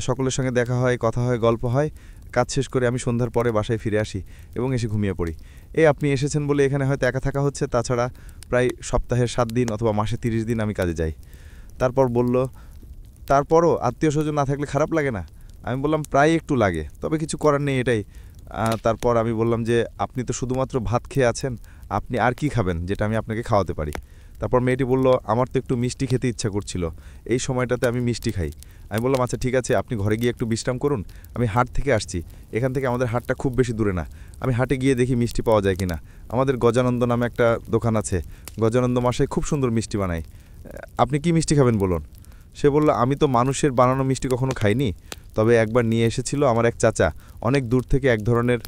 সকলের সঙ্গে দেখা হয়, কথা হয়, গল্প হয়, কাজ শেষ করে আমি সন্ধ্যার পরে বাসায় ফিরে আসি এবং এসে ঘুমিয়ে পড়ি। আপনি এসেছেন বলে এখানে হয়তো একা থাকা হচ্ছে, তাছাড়া প্রায় সপ্তাহের 7 দিন অথবা মাসে 30 দিন আমি কাজে যাই। তারপর বলল তারপরও আত্মীয় স্বজন না থাকলে খারাপ লাগে না? আমি বললাম প্রায় একটু লাগে, তবে কিছু করার নেই এটাই। তারপর আমি বললাম যে আপনি তো শুধুমাত্র ভাত খেয়ে আছেন, আপনি আর কি খাবেন যেটা আমি আপনাকে খাওয়াতে পারি? তারপর মেয়েটি বলল আমার তো একটু মিষ্টি খেতে ইচ্ছা করছিল, এই সময়টাতে আমি মিষ্টি খাই। আমি বললাম আচ্ছা ঠিক আছে, আপনি ঘরে গিয়ে একটু বিশ্রাম করুন, আমি হাট থেকে আসছি, এখান থেকে আমাদের হাটটা খুব বেশি দূরে না, আমি হাটে গিয়ে দেখি মিষ্টি পাওয়া যায় কিনা। আমাদের গজানন্দ নামে একটা দোকান আছে, গজানন্দ মশাই খুব সুন্দর মিষ্টি বানায়, আপনি কি মিষ্টি খাবেন বলুন? সে বলল আমি তো মানুষের বানানো মিষ্টি কখনো খাইনি, তবে একবার নিয়ে এসেছিল আমার এক চাচা, অনেক দূর থেকে এক ধরনের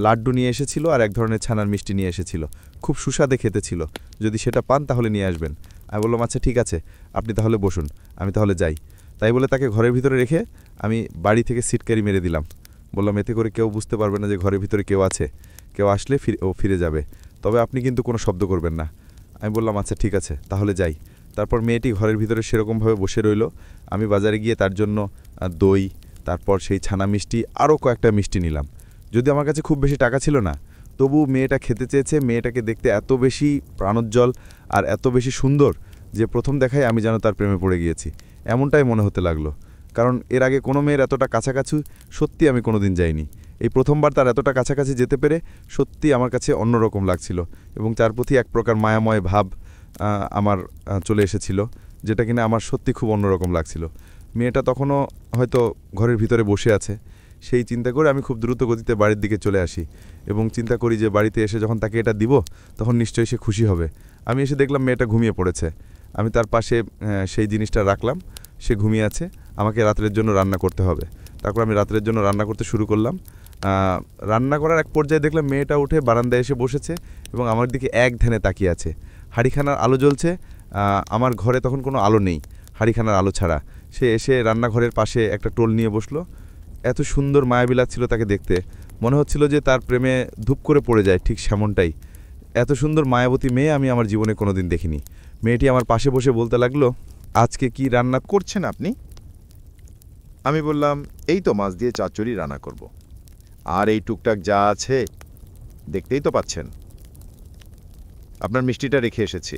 লাড্ডু নিয়ে এসেছিল আর এক ধরনের ছানার মিষ্টি নিয়ে এসেছিল, খুব সুস্বাদে খেতে ছিল, যদি সেটা পান তাহলে নিয়ে আসবেন। আমি বললাম আচ্ছা ঠিক আছে, আপনি তাহলে বসুন, আমি তাহলে যাই। তাই বলে তাকে ঘরের ভিতরে রেখে আমি বাড়ি থেকে সিটকারি মেরে দিলাম। বললাম এতে করে কেউ বুঝতে পারবে না যে ঘরের ভিতরে কেউ আছে, কেউ আসলে ফিরে যাবে, তবে আপনি কিন্তু কোনো শব্দ করবেন না। আমি বললাম আচ্ছা ঠিক আছে, তাহলে যাই। তারপর মেয়েটি ঘরের ভিতরে সেরকমভাবে বসে রইল। আমি বাজারে গিয়ে তার জন্য দই, তারপর সেই ছানা মিষ্টি, আরও কয়েকটা মিষ্টি নিলাম। যদি আমার কাছে খুব বেশি টাকা ছিল না, তবু মেয়েটা খেতে চেয়েছে। মেয়েটাকে দেখতে এত বেশি প্রাণোজ্জ্বল আর এত বেশি সুন্দর যে প্রথম দেখায় আমি যেন তার প্রেমে পড়ে গিয়েছি, এমনটাই মনে হতে লাগলো। কারণ এর আগে কোনো মেয়ের এতটা কাছাকাছি সত্যি আমি কোনো দিন যাইনি। এই প্রথমবার তার এতটা কাছাকাছি যেতে পেরে সত্যি আমার কাছে অন্যরকম লাগছিল, এবং তার প্রতি এক প্রকার মায়াময় ভাব আমার চলে এসেছিল, যেটা কিনা আমার সত্যি খুব অন্যরকম লাগছিল। মেয়েটা তখনও হয়তো ঘরের ভিতরে বসে আছে, সেই চিন্তা করে আমি খুব দ্রুত গতিতে বাড়ির দিকে চলে আসি এবং চিন্তা করি যে বাড়িতে এসে যখন তাকে এটা দিব তখন নিশ্চয়ই সে খুশি হবে। আমি এসে দেখলাম মেয়েটা ঘুমিয়ে পড়েছে। আমি তার পাশে সেই জিনিসটা রাখলাম, সে ঘুমিয়ে আছে, আমাকে রাত্রের জন্য রান্না করতে হবে। তারপর আমি রাত্রের জন্য রান্না করতে শুরু করলাম। রান্না করার এক পর্যায়ে দেখলাম মেয়েটা উঠে বারান্দায় এসে বসেছে এবং আমার দিকে এক ধ্যানে তাকিয়ে আছে। হাঁড়িখানার আলো জ্বলছে, আমার ঘরে তখন কোনো আলো নেই, হাঁড়িখানার আলো ছাড়া। সে এসে রান্নাঘরের পাশে একটা টোল নিয়ে বসলো। এত সুন্দর মায়াবী লাগছিল তাকে দেখতে, মনে হচ্ছিল যে তার প্রেমে ধূপ করে পড়ে যায়, ঠিক সেমনটাই। এত সুন্দর মায়াবতী মেয়ে আমি আমার জীবনে কোনোদিন দেখিনি। মেয়েটি আমার পাশে বসে বলতে লাগলো আজকে কি রান্না করছেন আপনি? আমি বললাম এই তো মাছ দিয়ে চচ্চড়ি রান্না করব, আর এই টুকটাক যা আছে দেখতেই তো পাচ্ছেন। আপনার মিষ্টিটা রেখে এসেছি।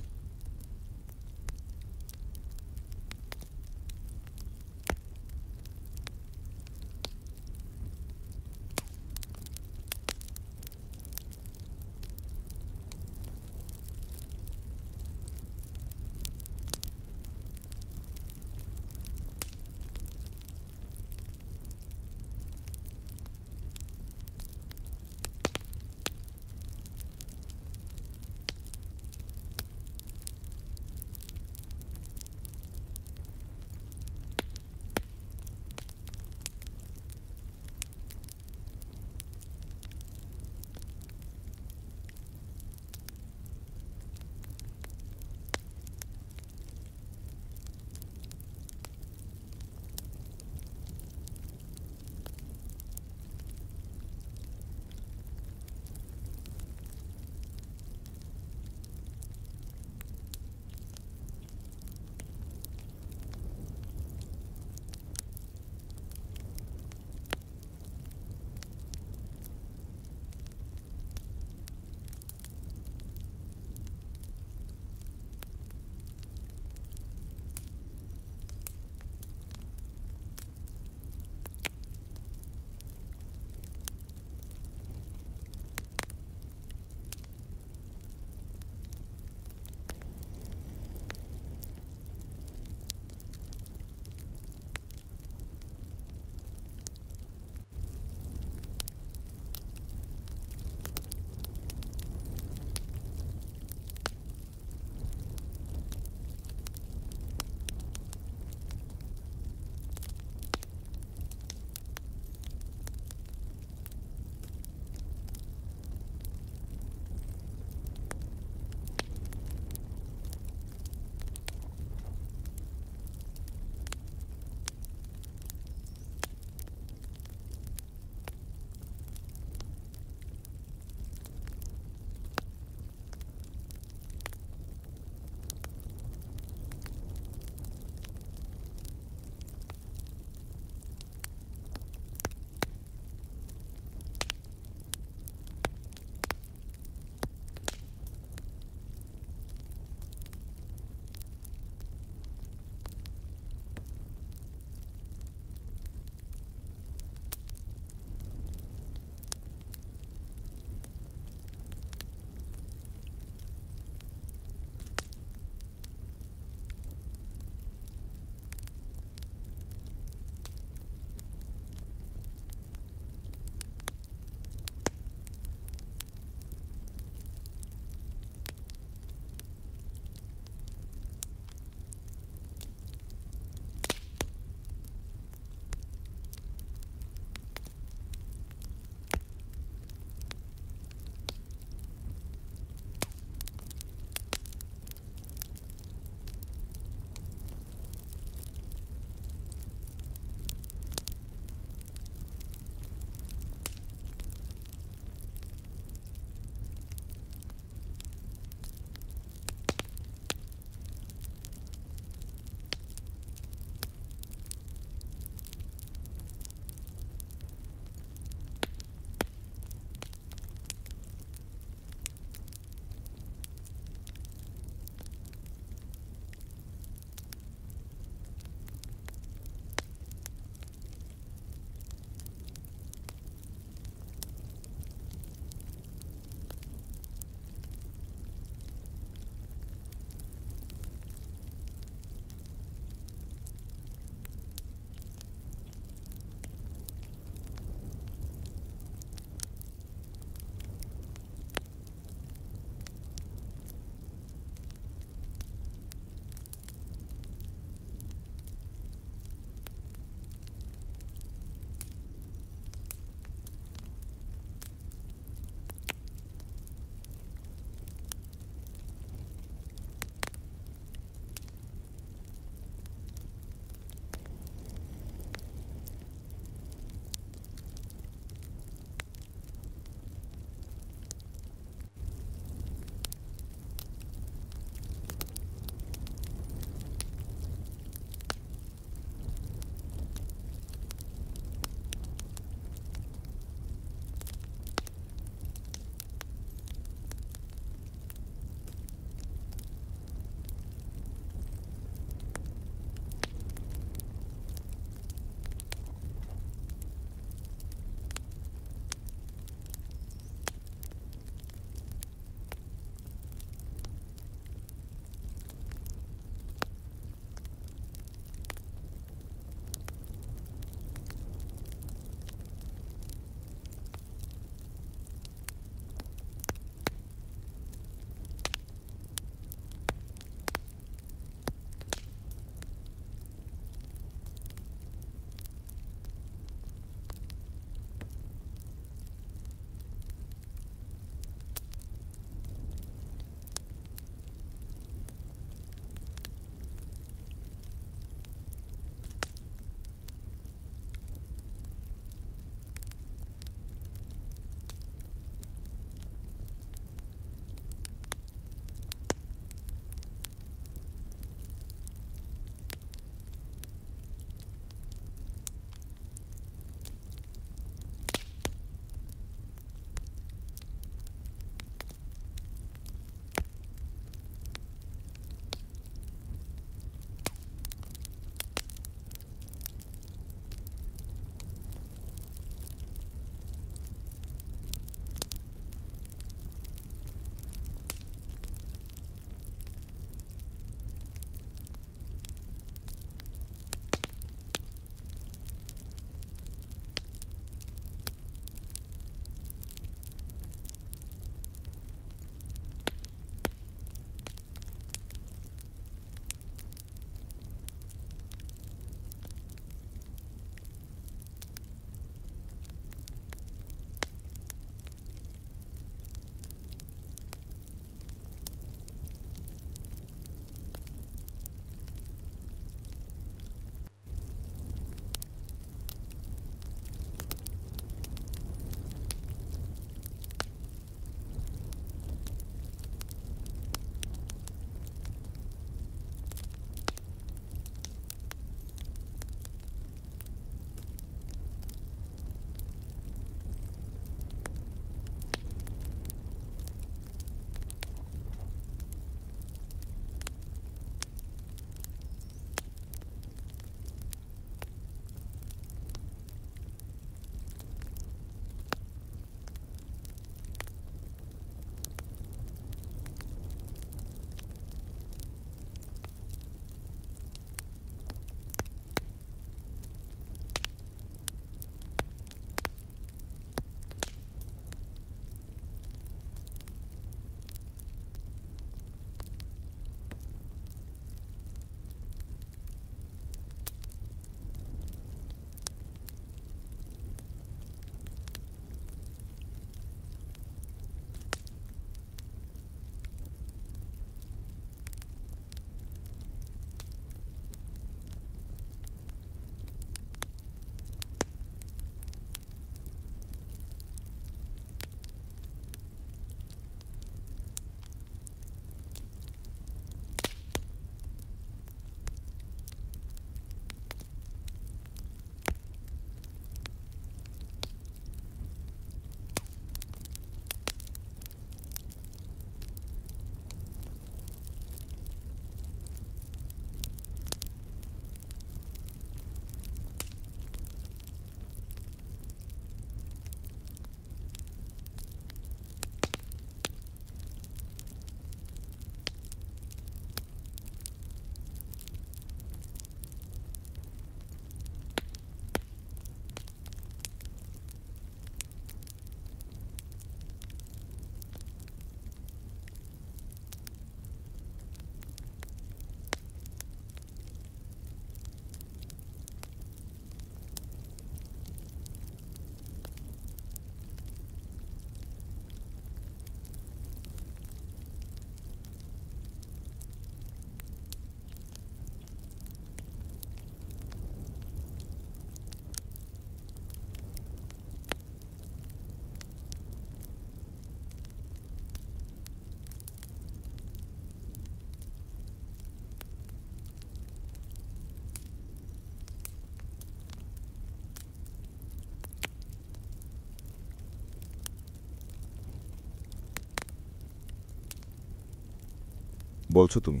বলছো তুমি?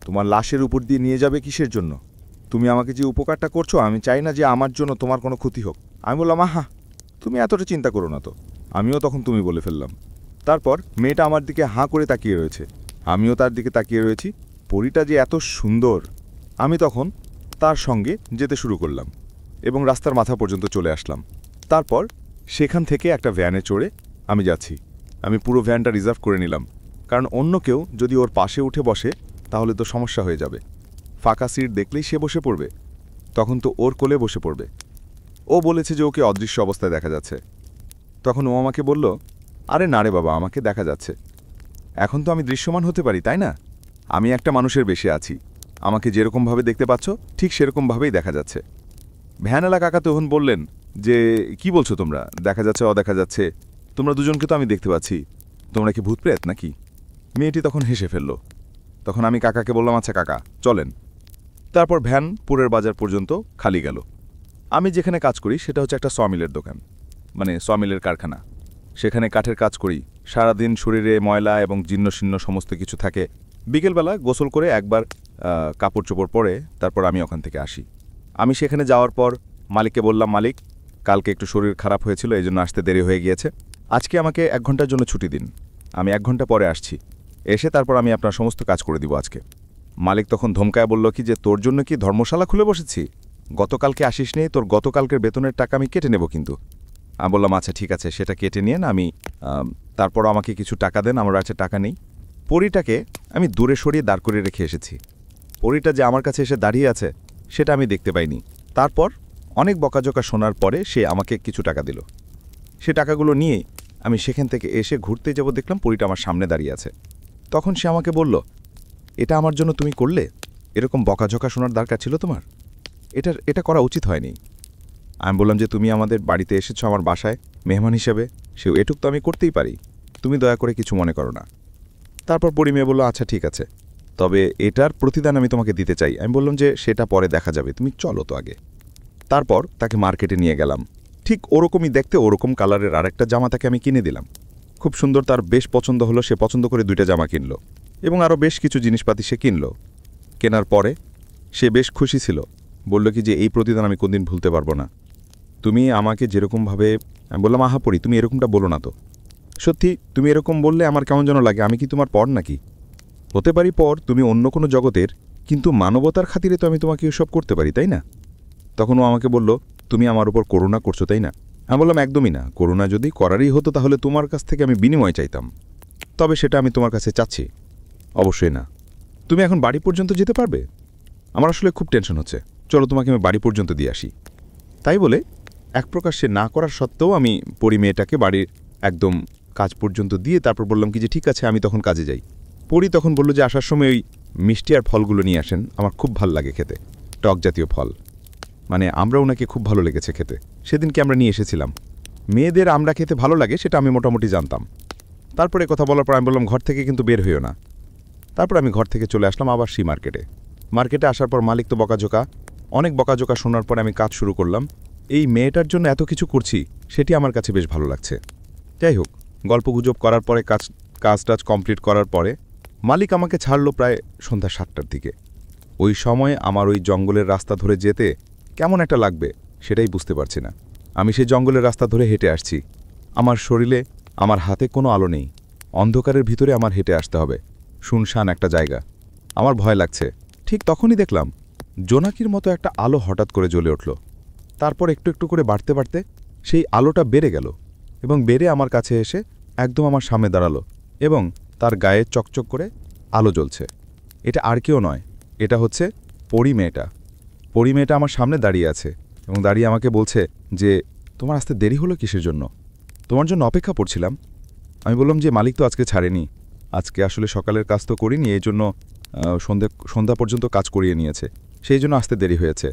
তোমার লাশের উপর দিয়ে নিয়ে যাবে কিসের জন্য? তুমি আমাকে যে উপকারটা করছো, আমি চাই না যে আমার জন্য তোমার কোনো ক্ষতি হোক। আমি বললাম, আহা, তুমি এতটা চিন্তা করো না তো। আমিও তখন তুমি বলে ফেললাম। তারপর মেয়েটা আমার দিকে হাঁ করে তাকিয়ে রয়েছে, আমিও তার দিকে তাকিয়ে রয়েছি। পরীটা যে এত সুন্দর! আমি তখন তার সঙ্গে যেতে শুরু করলাম এবং রাস্তার মাথা পর্যন্ত চলে আসলাম। তারপর সেখান থেকে একটা ভ্যানে চড়ে আমি যাচ্ছি। আমি পুরো ভ্যানটা রিজার্ভ করে নিলাম, কারণ অন্য কেউ যদি ওর পাশে উঠে বসে তাহলে তো সমস্যা হয়ে যাবে। ফাঁকা সিট দেখলেই সে বসে পড়বে, তখন তো ওর কোলে বসে পড়বে। ও বলেছে যে ওকে অদৃশ্য অবস্থায় দেখা যাচ্ছে। তখন ও আমাকে বলল, আরে না রে বাবা, আমাকে দেখা যাচ্ছে। এখন তো আমি দৃশ্যমান হতে পারি, তাই না? আমি একটা মানুষের বেশে আছি, আমাকে যেরকমভাবে দেখতে পাচ্ছ ঠিক সেরকমভাবেই দেখা যাচ্ছে। ভ্যানওয়ালা কাকা তখন বললেন যে, কি বলছো তোমরা? দেখা যাচ্ছে, অদেখা যাচ্ছে, তোমরা দুজনকে তো আমি দেখতে পাচ্ছি, তোমরা কি ভূতপ্রেত নাকি? মেয়েটি তখন হেসে ফেলল। তখন আমি কাকাকে বললাম, আচ্ছা কাকা চলেন। তারপর ভ্যান পুরের বাজার পর্যন্ত খালি গেল। আমি যেখানে কাজ করি সেটা হচ্ছে একটা সমিলের দোকান, মানে সমিলের কারখানা। সেখানে কাঠের কাজ করি। সারাদিন শরীরে ময়লা এবং জীর্ণশীর্ণ সমস্ত কিছু থাকে। বিকেলবেলা গোসল করে একবার কাপড় চোপড় পরে তারপর আমি ওখান থেকে আসি। আমি সেখানে যাওয়ার পর মালিককে বললাম, মালিক, কালকে একটু শরীর খারাপ হয়েছিল, এই জন্য আসতে দেরি হয়ে গিয়েছে, আজকে আমাকে 1 ঘন্টার জন্য ছুটি দিন, আমি 1 ঘন্টা পরে আসছি, এসে তারপর আমি আপনার সমস্ত কাজ করে দিব আজকে। মালিক তখন ধমকায় বলল কি যে, তোর জন্য কি ধর্মশালা খুলে বসেছি? গতকালকে আসিস নেই, তোর গতকালকের বেতনের টাকা আমি কেটে নেব কিন্তু। আমি বললাম, আচ্ছা ঠিক আছে, সেটা কেটে নিয়ে না, আমি তারপর আমাকে কিছু টাকা দেন, আমার কাছে টাকা নেই। পরীটাকে আমি দূরে সরিয়ে দাঁড় করে রেখে এসেছি। পরীটা যে আমার কাছে এসে দাঁড়িয়ে আছে সেটা আমি দেখতে পাইনি। তারপর অনেক বকাঝকা শোনার পরে সে আমাকে কিছু টাকা দিল। সে টাকাগুলো নিয়ে আমি সেখান থেকে এসে ঘুরতে যাব, দেখলাম পরীটা আমার সামনে দাঁড়িয়ে আছে। তখন সে আমাকে বলল, এটা আমার জন্য তুমি করলে? এরকম বকাঝকা শোনার দরকার ছিল তোমার? এটা করা উচিত হয়নি। আমি বললাম যে, তুমি আমাদের বাড়িতে এসেছো, আমার বাসায় মেহমান হিসেবে, সেও এটুক তো আমি করতেই পারি, তুমি দয়া করে কিছু মনে করো না। তারপর পরী মেয়ে বলল, আচ্ছা ঠিক আছে, তবে এটার প্রতিদান আমি তোমাকে দিতে চাই। আমি বললাম যে, সেটা পরে দেখা যাবে, তুমি চলো তো আগে। তারপর তাকে মার্কেটে নিয়ে গেলাম। ঠিক ওরকমই দেখতে, ওরকম কালারের আরেকটা জামা তাকে আমি কিনে দিলাম। খুব সুন্দর, তার বেশ পছন্দ হলো, সে পছন্দ করে 2টা জামা কিনল এবং আরও বেশ কিছু জিনিসপাতি সে কিনল। কেনার পরে সে বেশ খুশি ছিল, বলল কি যে, এই প্রতিদান আমি কোনদিন ভুলতে পারবো না। তুমি আমাকে যেরকমভাবে, আমি বললাম, আহা পড়ি, তুমি এরকমটা বলো না তো। সত্যি তুমি এরকম বললে আমার কেমন যেন লাগে, আমি কি তোমার পর নাকি? হতে পারি পর, তুমি অন্য কোনো জগতের, কিন্তু মানবতার খাতিরে তো আমি তোমাকে এসব করতে পারি, তাই না? তখন ও আমাকে বলল, তুমি আমার উপর করুণা করছো, তাই না? আমি বললাম, একদমই না, করুণা যদি করারই হতো তাহলে তোমার কাছ থেকে আমি বিনিময় চাইতাম, তবে সেটা আমি তোমার কাছে চাচ্ছি অবশ্যই না। তুমি এখন বাড়ি পর্যন্ত যেতে পারবে? আমার আসলে খুব টেনশন হচ্ছে, চলো তোমাকে আমি বাড়ি পর্যন্ত দিয়ে আসি। তাই বলে এক প্রকার সে না করার সত্ত্বেও আমি পরী মেয়েটাকে বাড়ির একদম কাজ পর্যন্ত দিয়ে তারপর বললাম কি যে, ঠিক আছে, আমি তখন কাজে যাই। পরী তখন বলল যে, আসার সময় ওই মিষ্টি আর ফলগুলো নিয়ে আসেন, আমার খুব ভাল লাগে খেতে, টক জাতীয় ফল, মানে আমরা ওনাকে খুব ভালো লেগেছে খেতে, সেদিনকে আমরা নিয়ে এসেছিলাম। মেয়েদের আমরা খেতে ভালো লাগে সেটা আমি মোটামুটি জানতাম। তারপরে কথা বলার পর আমি বললাম, ঘর থেকে কিন্তু বের হইও না। তারপর আমি ঘর থেকে চলে আসলাম আবার সেই মার্কেটে আসার পর মালিক তো অনেক বকাঝোকা শোনার পরে আমি কাজ শুরু করলাম। এই মেয়েটার জন্য এত কিছু করছি, সেটি আমার কাছে বেশ ভালো লাগছে। যাই হোক, গল্পগুজব করার পরে কাজ কমপ্লিট করার পরে মালিক আমাকে ছাড়ল প্রায় সন্ধ্যা 7টার দিকে। ওই সময় আমার ওই জঙ্গলের রাস্তা ধরে যেতে কেমন একটা লাগবে সেটাই বুঝতে পারছি না। আমি সেই জঙ্গলের রাস্তা ধরে হেঁটে আসছি, আমার শরীরে, আমার হাতে কোনো আলো নেই, অন্ধকারের ভিতরে আমার হেঁটে আসতে হবে, শুনশান একটা জায়গা। আমার ভয় লাগছে। ঠিক তখনই দেখলাম জোনাকির মতো একটা আলো হঠাৎ করে জ্বলে উঠল। তারপর একটু একটু করে বাড়তে বাড়তে সেই আলোটা বেড়ে গেল এবং বেড়ে আমার কাছে এসে একদম আমার সামনে দাঁড়ালো এবং তার গায়ে চকচক করে আলো জ্বলছে। এটা আর কেউ নয়, এটা হচ্ছে পরী মেয়েটা। পরী মেয়েটা আমার সামনে দাঁড়িয়ে আছে এবং দাঁড়িয়ে আমাকে বলছে যে, তোমার আসতে দেরি হলো কিসের জন্য? তোমার জন্য অপেক্ষা করছিলাম। আমি বললাম যে, মালিক তো আজকে ছাড়েনি, আজকে আসলে সকালের কাজ তো করিনি, এই জন্য সন্ধ্যা পর্যন্ত কাজ করিয়ে নিয়েছে, সেই জন্য আসতে দেরি হয়েছে।